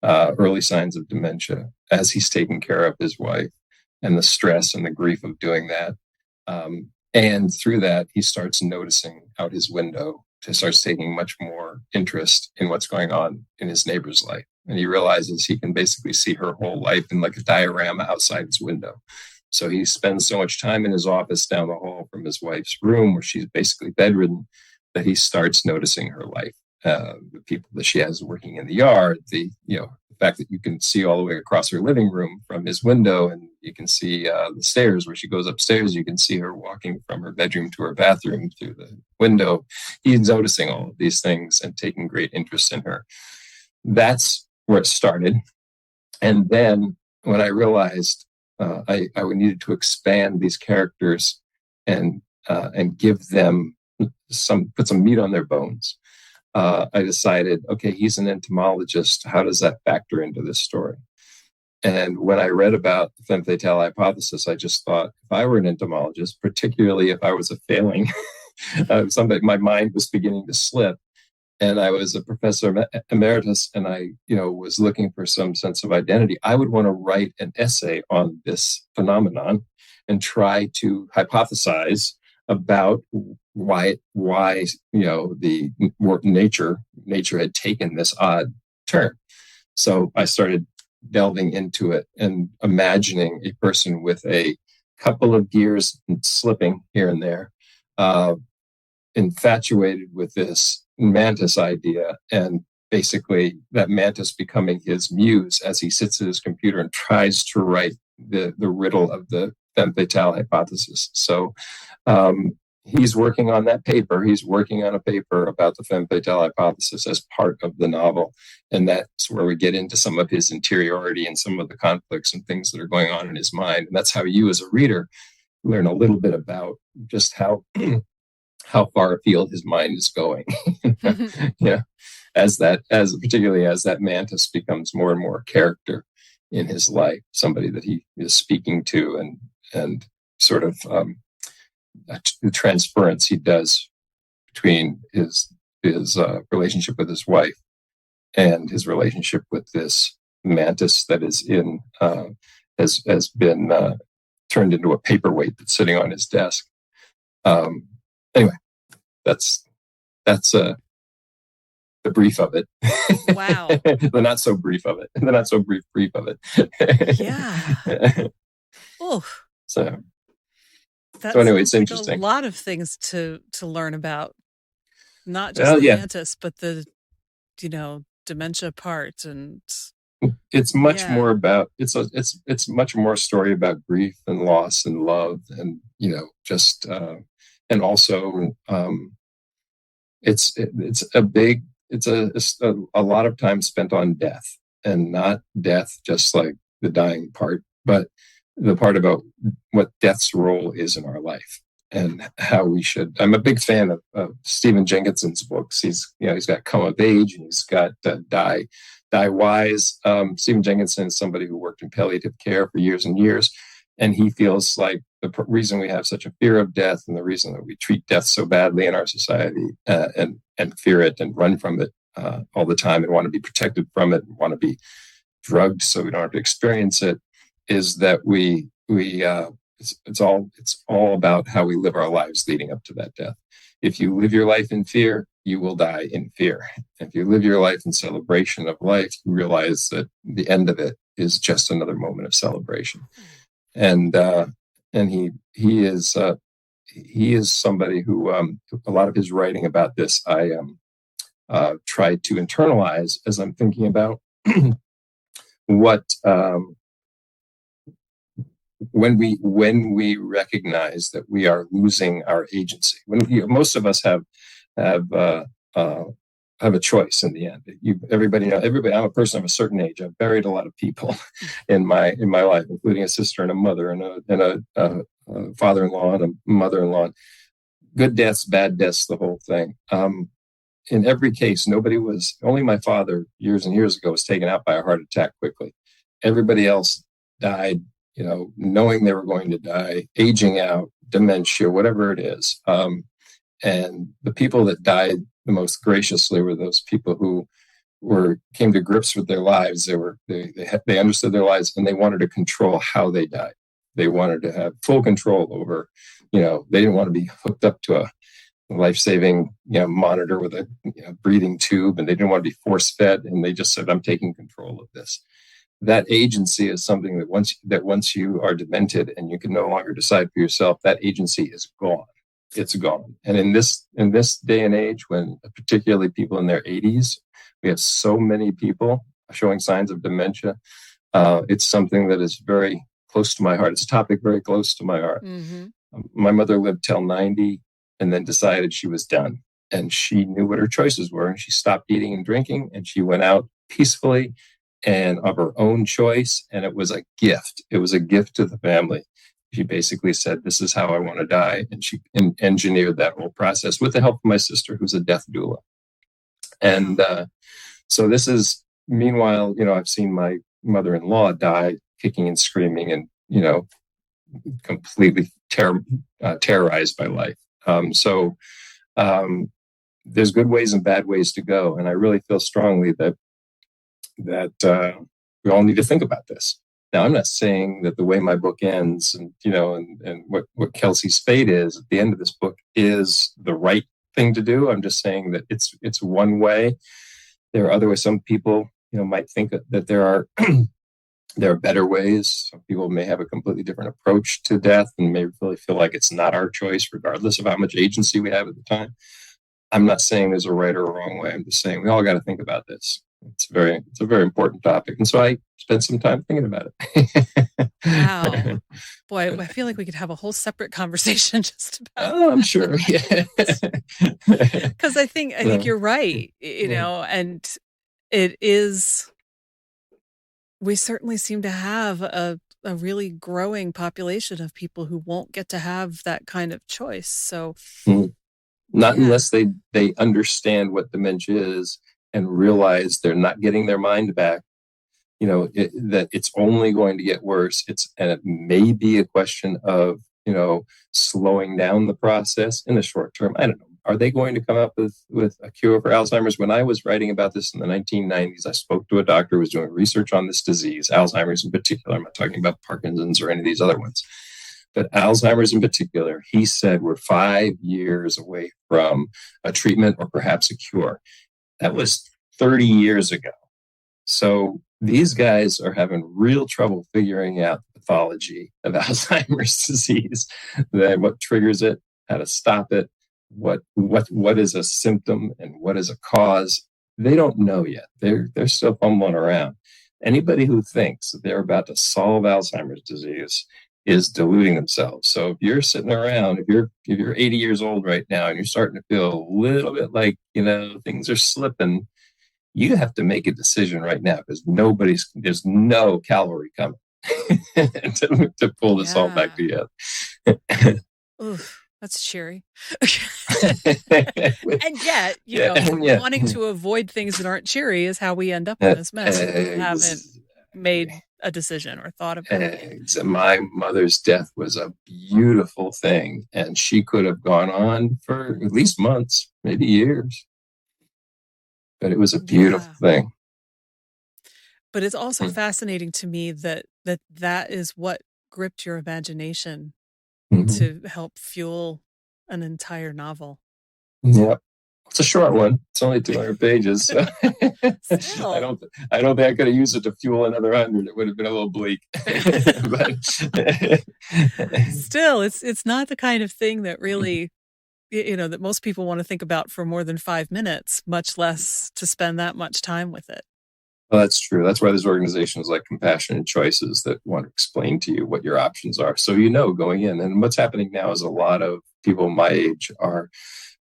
early signs of dementia as he's taking care of his wife, and the stress and the grief of doing that. And through that, he starts noticing out his window, starts taking much more interest in what's going on in his neighbor's life. And he realizes he can basically see her whole life in like a diorama outside his window. So he spends so much time in his office down the hall from his wife's room, where she's basically bedridden, that he starts noticing her life, the people that she has working in the yard, the fact that you can see all the way across her living room from his window, and you can see the stairs where she goes upstairs. You can see her walking from her bedroom to her bathroom through the window. He's noticing all of these things and taking great interest in her. That's where it started. And then when I realized I needed to expand these characters and give them put some meat on their bones, I decided, okay, he's an entomologist. How does that factor into this story? And when I read about the Femme Fatale Hypothesis, I just thought, if I were an entomologist, particularly if I was a failing, my mind was beginning to slip, and I was a professor emeritus, and I, was looking for some sense of identity, I would want to write an essay on this phenomenon and try to hypothesize about why the nature had taken this odd turn. So I started delving into it and imagining a person with a couple of gears slipping here and there, infatuated with this mantis idea, and basically that mantis becoming his muse as he sits at his computer and tries to write the riddle of the Femme Fatale Hypothesis. So he's working on that paper. He's working on a paper about the Femme Fatale Hypothesis as part of the novel. And that's where we get into some of his interiority and some of the conflicts and things that are going on in his mind. And that's how you as a reader learn a little bit about just how far afield his mind is going. Particularly as that mantis becomes more and more character in his life, somebody that he is speaking to, and sort of the transference he does between his relationship with his wife and his relationship with this mantis that is has been turned into a paperweight that's sitting on his desk. Anyway, that's the brief of it. Wow. The not so brief of it. The not so brief of it. Yeah. Oh. So That anyway, it's like interesting. A lot of things to learn about, not just the mantis, but the dementia part, and it's much more about it's much more a story about grief and loss and love, and just and also it's a lot of time spent on death, and not death just like the dying part, but the part about what death's role is in our life and how we should. I'm a big fan of Stephen Jenkinson's books. He's got Come of Age, and he's got Die Wise. Stephen Jenkinson is somebody who worked in palliative care for years and years, and he feels like the reason we have such a fear of death, and the reason that we treat death so badly in our society, and fear it and run from it all the time, and want to be protected from it, and want to be drugged so we don't have to experience it, is that it's all about how we live our lives leading up to that death. If you live your life in fear, you will die in fear. If you live your life in celebration of life, you realize that the end of it is just another moment of celebration. And he is somebody who a lot of his writing about this I tried to internalize as I'm thinking about what when we recognize that we are losing our agency. When most of us have a choice in the end. Everybody. I'm a person of a certain age. I've buried a lot of people in my life, including a sister and a mother and a father-in-law and a mother-in-law. Good deaths, bad deaths, the whole thing. In every case, only my father years and years ago was taken out by a heart attack quickly. Everybody else died knowing they were going to die, aging out, dementia, whatever it is. And the people that died the most graciously were those people who came to grips with their lives. They understood their lives, and they wanted to control how they died. They wanted to have full control over, they didn't want to be hooked up to a life-saving, monitor with a breathing tube, and they didn't want to be force-fed. And they just said, "I'm taking control of this." That agency is something that once you are demented and you can no longer decide for yourself, that agency is gone. It's gone. And in this day and age, when particularly people in their 80s, we have so many people showing signs of dementia. It's something that is very close to my heart. It's a topic very close to my heart. Mm-hmm. My mother lived till 90 and then decided she was done. And she knew what her choices were. And she stopped eating and drinking, and she went out peacefully and of her own choice. And it was a gift. It was a gift to the family. She basically said, "This is how I want to die." And she engineered that whole process with the help of my sister, who's a death doula. And so this is, meanwhile, I've seen my mother-in-law die kicking and screaming and, completely terrorized by life. So there's good ways and bad ways to go. And I really feel strongly that we all need to think about this. Now, I'm not saying that the way my book ends and what Kelsey's fate is at the end of this book is the right thing to do. I'm just saying that it's one way. There are other ways. Some people, might think that there are better ways. Some people may have a completely different approach to death and may really feel like it's not our choice, regardless of how much agency we have at the time. I'm not saying there's a right or a wrong way. I'm just saying we all got to think about this. It's a very important topic. And so I spent some time thinking about it. Wow. Boy, I feel like we could have a whole separate conversation just about I'm sure. Yeah. Because I think you're right, and it is, we certainly seem to have a really growing population of people who won't get to have that kind of choice. So not unless they understand what dementia is and realize they're not getting their mind back, that it's only going to get worse. And it may be a question of, slowing down the process in the short term. I don't know. Are they going to come up with a cure for Alzheimer's? When I was writing about this in the 1990s, I spoke to a doctor who was doing research on this disease, Alzheimer's in particular. I'm not talking about Parkinson's or any of these other ones. But Alzheimer's in particular, he said we're 5 years away from a treatment or perhaps a cure. That was 30 years ago. So these guys are having real trouble figuring out the pathology of Alzheimer's disease, that what triggers it, how to stop it, what is a symptom and what is a cause. They don't know yet. They're still fumbling around. Anybody who thinks that they're about to solve Alzheimer's disease is deluding themselves. So if you're sitting around, if you're 80 years old right now and you're starting to feel a little bit like, things are slipping, you have to make a decision right now, because there's no cavalry coming to pull this all back together. Oof, that's cheery. And yet, wanting to avoid things that aren't cheery is how we end up in this mess. We haven't made a decision or thought about it. My mother's death was a beautiful thing, and she could have gone on for at least months, maybe years. But it was a beautiful thing. But it's also fascinating to me that is what gripped your imagination to help fuel an entire novel. Yep. It's a short one. It's only 200 pages. So I don't think I could have used it to fuel another 100. It would have been a little bleak. But still, it's not the kind of thing that really, that most people want to think about for more than 5 minutes, much less to spend that much time with it. Well, that's true. That's why there's organizations like Compassionate Choices that want to explain to you what your options are. So going in. And what's happening now is a lot of people my age are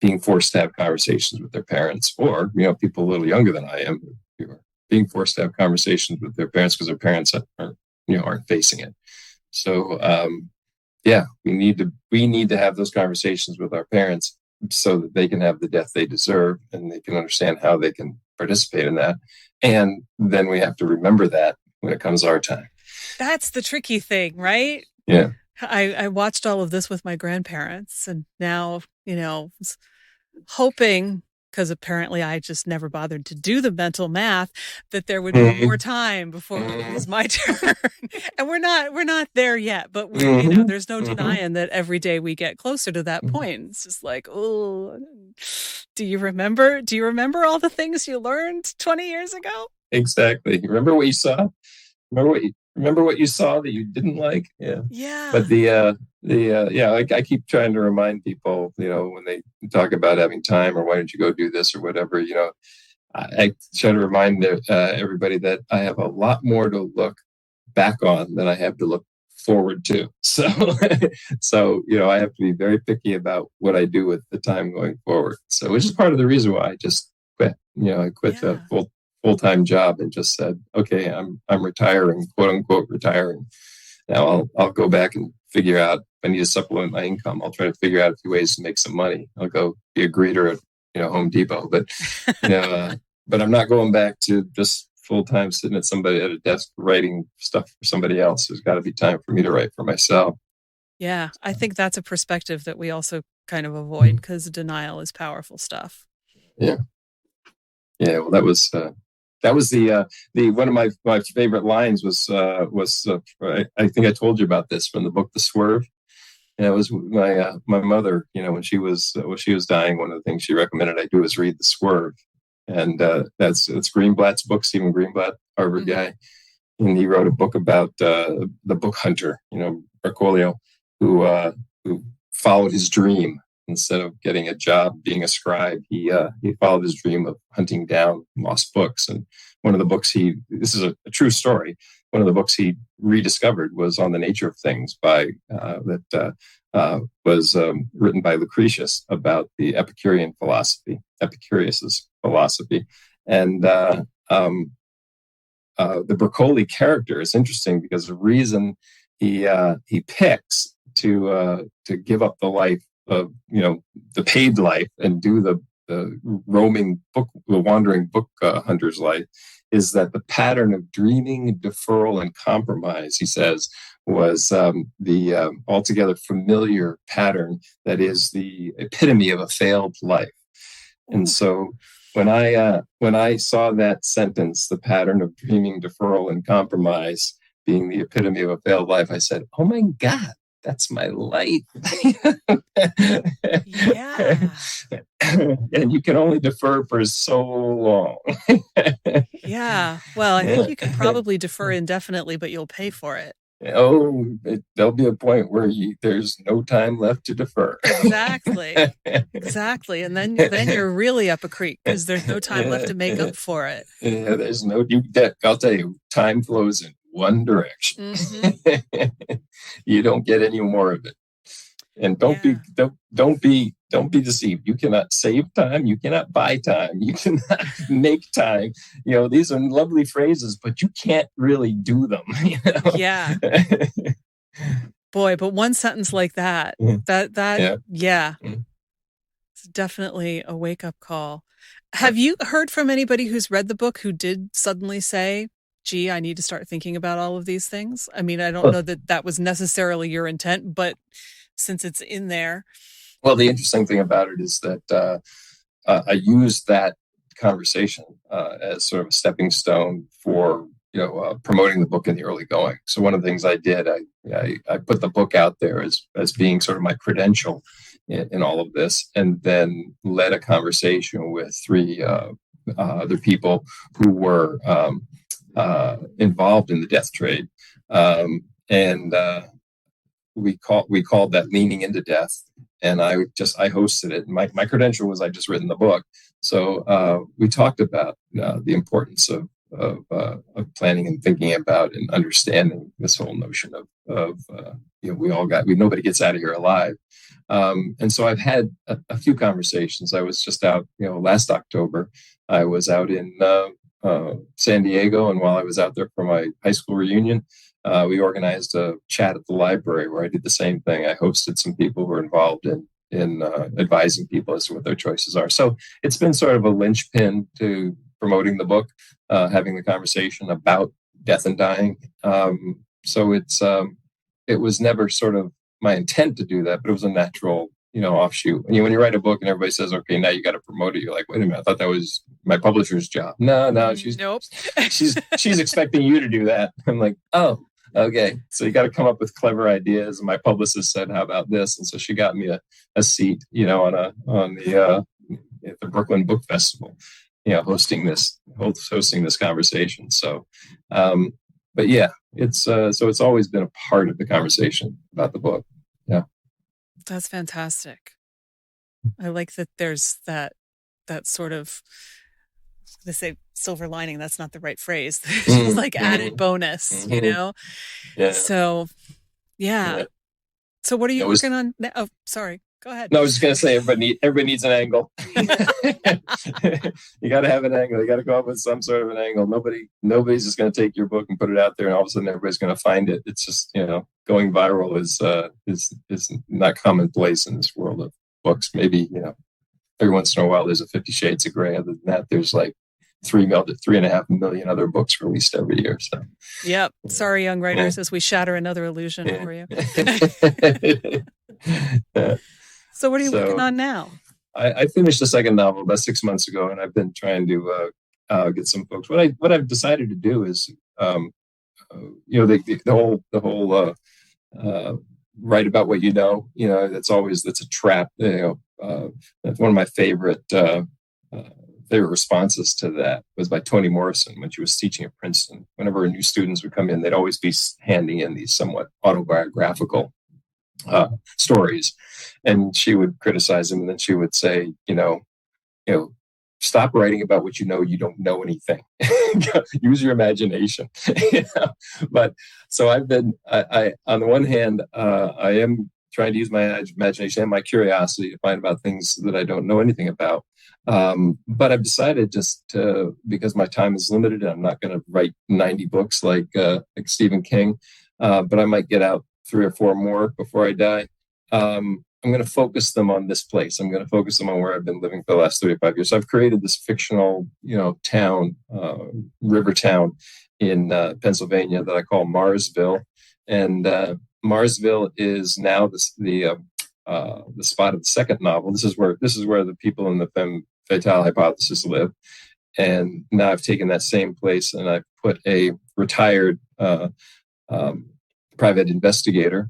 being forced to have conversations with their parents, or, people a little younger than I am, who are being forced to have conversations with their parents because their parents aren't facing it. So, we need to have those conversations with our parents so that they can have the death they deserve and they can understand how they can participate in that. And then we have to remember that when it comes our time. That's the tricky thing, right? Yeah. I watched all of this with my grandparents, and now, hoping, because apparently I just never bothered to do the mental math, that there would be Mm-hmm. more time before it was my turn. And we're not there yet, but Mm-hmm. there's no Mm-hmm. denying that every day we get closer to that point. It's just like, oh, do you remember all the things you learned 20 years ago? Exactly. Remember what you saw? Remember what you saw that you didn't like? Yeah. But Yeah. I keep trying to remind people, when they talk about having time or why don't you go do this or whatever, I try to remind everybody that I have a lot more to look back on than I have to look forward to. So, I have to be very picky about what I do with the time going forward. So, which is part of the reason why I just quit. I quit a Yeah. full-time job and just said, okay, I'm retiring, quote unquote retiring. Now I'll go back and figure out if I need to supplement my income. I'll try to figure out a few ways to make some money. I'll go be a greeter at Home Depot, but but I'm not going back to just full time sitting at a desk writing stuff for somebody else. There's got to be time for me to write for myself. Yeah. I think that's a perspective that we also kind of avoid because denial is powerful stuff. Yeah, yeah. Well, that was the one of my favorite lines was I think I told you about this from the book The Swerve. And it was my mother, when she was dying, one of the things she recommended I do is read The Swerve, and it's Greenblatt's book, Stephen Greenblatt, Harvard guy, and he wrote a book about the book hunter, Bergoglio, who followed his dream instead of getting a job being a scribe. He followed his dream of hunting down lost books, and one of the books this is a true story. One of the books he rediscovered was On the Nature of Things was written by Lucretius about the Epicurean philosophy, Epicurus's philosophy. And the Broccoli character is interesting because the reason he picks to give up the life of the paid life and do the wandering book hunter's life is that the pattern of dreaming, deferral, and compromise, he says, was the altogether familiar pattern that is the epitome of a failed life. And so when I saw that sentence, the pattern of dreaming, deferral, and compromise being the epitome of a failed life, I said, oh my God, that's my life. Yeah. And you can only defer for so long. Yeah. Well, I think you can probably defer indefinitely, but you'll pay for it. Oh, there'll be a point where there's no time left to defer. Exactly. Exactly. And then you're really up a creek because there's no time left to make up for it. Yeah, there's no, I'll tell you, time flows in one direction. Mm-hmm. You don't get any more of it. And don't be deceived. You cannot save time. You cannot buy time. You cannot make time. These are lovely phrases, but you can't really do them. Yeah. Boy, but one sentence like that, yeah. It's definitely a wake-up call. Have you heard from anybody who's read the book who did suddenly say, gee, I need to start thinking about all of these things? I mean, I don't know that was necessarily your intent, but since it's in there. Well, the interesting thing about it is that I used that conversation as sort of a stepping stone for promoting the book in the early going. So one of the things I did, I put the book out there as being sort of my credential in all of this, and then led a conversation with three other people who were involved in the death trade, and we called that Leaning into Death, and I hosted it. My credential was I just written the book, so we talked about the importance of planning and thinking about and understanding this whole notion of nobody gets out of here alive, and so I've had a few conversations. I was just out, last October. I was out in San Diego, and while I was out there for my high school reunion, we organized a chat at the library where I did the same thing. I hosted some people who were involved in advising people as to what their choices are. So it's been sort of a linchpin to promoting the book, having the conversation about death and dying. So it was never sort of my intent to do that, but it was a natural, offshoot. And when you write a book and everybody says, okay, now you got to promote it, you're like, wait a minute, I thought that was my publisher's job. No, Nope. she's expecting you to do that. I'm like, oh, okay. So you got to come up with clever ideas. And my publicist said, how about this? And so she got me a seat, at the Brooklyn Book Festival, hosting this conversation. So, but yeah, so it's always been a part of the conversation about the book. Yeah. That's fantastic. I like that there's that sort of, they say silver lining, that's not the right phrase. It's like added bonus, Yeah. So, yeah. So what are you working on now? Oh, sorry. Go ahead. No, I was just going to say everybody needs an angle. You got to have an angle. You got to go up with some sort of an angle. Nobody's just going to take your book and put it out there, and all of a sudden everybody's going to find it. It's just going viral is not commonplace in this world of books. Maybe every once in a while there's a 50 Shades of Grey. Other than that, there's like 3.5 million other books released every year. So, yep. Sorry, young writers, as we shatter another illusion for you. So what are you working on now? I finished the second novel about 6 months ago, and I've been trying to get some folks. What I've decided to do is, the whole write about what you know. That's a trap. That's one of my favorite responses to that was by Toni Morrison when she was teaching at Princeton. Whenever new students would come in, they'd always be handing in these somewhat autobiographical stories, and she would criticize them, and then she would say, stop writing about what you don't know anything. Use your imagination. But so I've been, I on the one hand, I am trying to use my imagination and my curiosity to find about things that I don't know anything about. But I've decided because my time is limited, and I'm not going to write 90 books like Stephen King, but I might get out 3 or 4 more before I die. I'm going to focus them on this place. I'm going to focus them on where I've been living for the last 35 years. So I've created this fictional, town, river town in Pennsylvania that I call Marsville. And Marsville is now the spot of the second novel. This is where the people in the Femme Fatale Hypothesis live. And now I've taken that same place and I've put a retired private investigator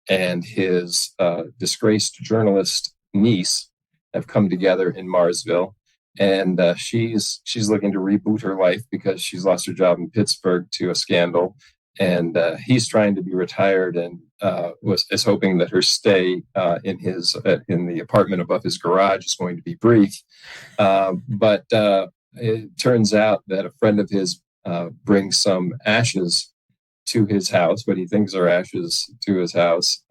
and his disgraced journalist niece have come together in Marsville, and she's looking to reboot her life because she's lost her job in Pittsburgh to a scandal, and he's trying to be retired and is hoping that her stay in the apartment above his garage is going to be brief, but it turns out that a friend of his brings some ashes to his house, what he thinks are ashes, to his house,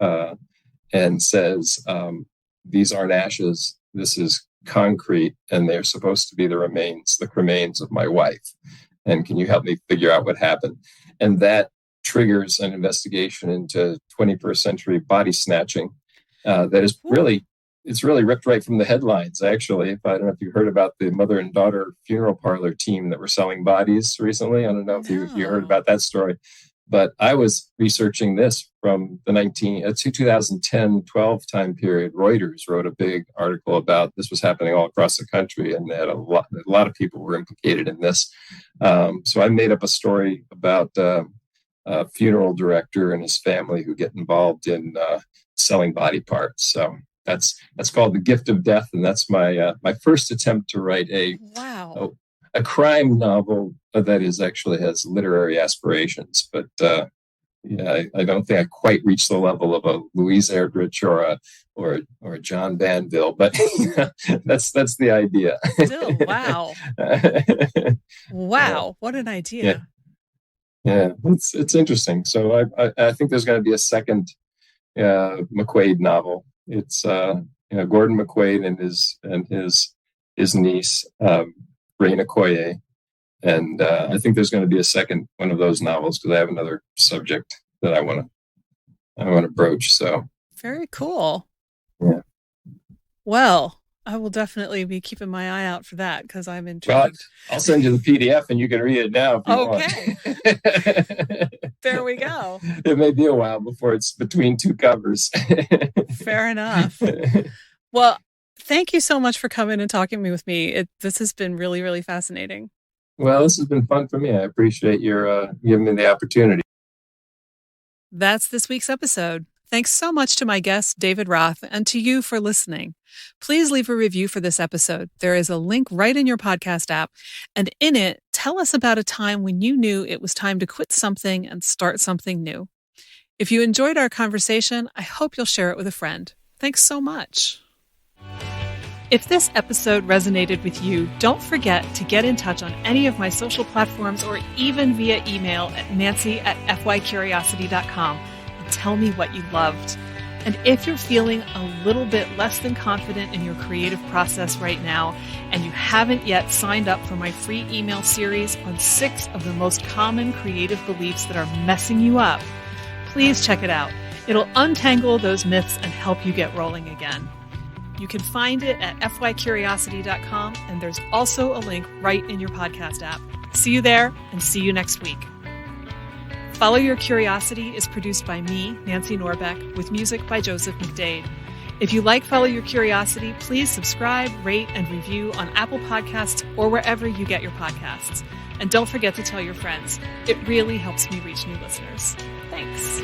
and says, these aren't ashes, this is concrete, and they're supposed to be the remains of my wife. And can you help me figure out what happened? And that triggers an investigation into 21st century body snatching that is really ripped right from the headlines, actually. I don't know if you heard about the mother and daughter funeral parlor team that were selling bodies recently. I don't know if you heard about that story. But I was researching this from the 2010-12 time period. Reuters wrote a big article about this was happening all across the country, and a lot of people were implicated in this. So I made up a story about a funeral director and his family who get involved in selling body parts. So that's called The Gift of Death, and that's my first attempt to write a crime novel that actually has literary aspirations, but I don't think I quite reached the level of a Louise Erdrich or a John Banville, but that's the idea. Still, wow, wow, what an idea! Yeah, it's interesting. So I think there's going to be a second McQuaid novel. It's Gordon McQuaid and his niece. Raina Koye, and I think there's going to be a second one of those novels because I have another subject that I want to broach. So very cool. Yeah. Well, I will definitely be keeping my eye out for that because I'm intrigued. Well, I'll send you the PDF and you can read it now if you want. There we go. It may be a while before it's between two covers. Fair enough. Well, thank you so much for coming and talking with me. This has been really, really fascinating. Well, this has been fun for me. I appreciate your giving me the opportunity. That's this week's episode. Thanks so much to my guest, David Roth, and to you for listening. Please leave a review for this episode. There is a link right in your podcast app, and in it, tell us about a time when you knew it was time to quit something and start something new. If you enjoyed our conversation, I hope you'll share it with a friend. Thanks so much. If this episode resonated with you, don't forget to get in touch on any of my social platforms or even via email at nancy@fycuriosity.com and tell me what you loved. And if you're feeling a little bit less than confident in your creative process right now, and you haven't yet signed up for my free email series on 6 of the most common creative beliefs that are messing you up, please check it out. It'll untangle those myths and help you get rolling again. You can find it at fycuriosity.com, and there's also a link right in your podcast app. See you there, and see you next week. Follow Your Curiosity is produced by me, Nancy Norbeck, with music by Joseph McDade. If you like Follow Your Curiosity, please subscribe, rate, and review on Apple Podcasts or wherever you get your podcasts. And don't forget to tell your friends. It really helps me reach new listeners. Thanks.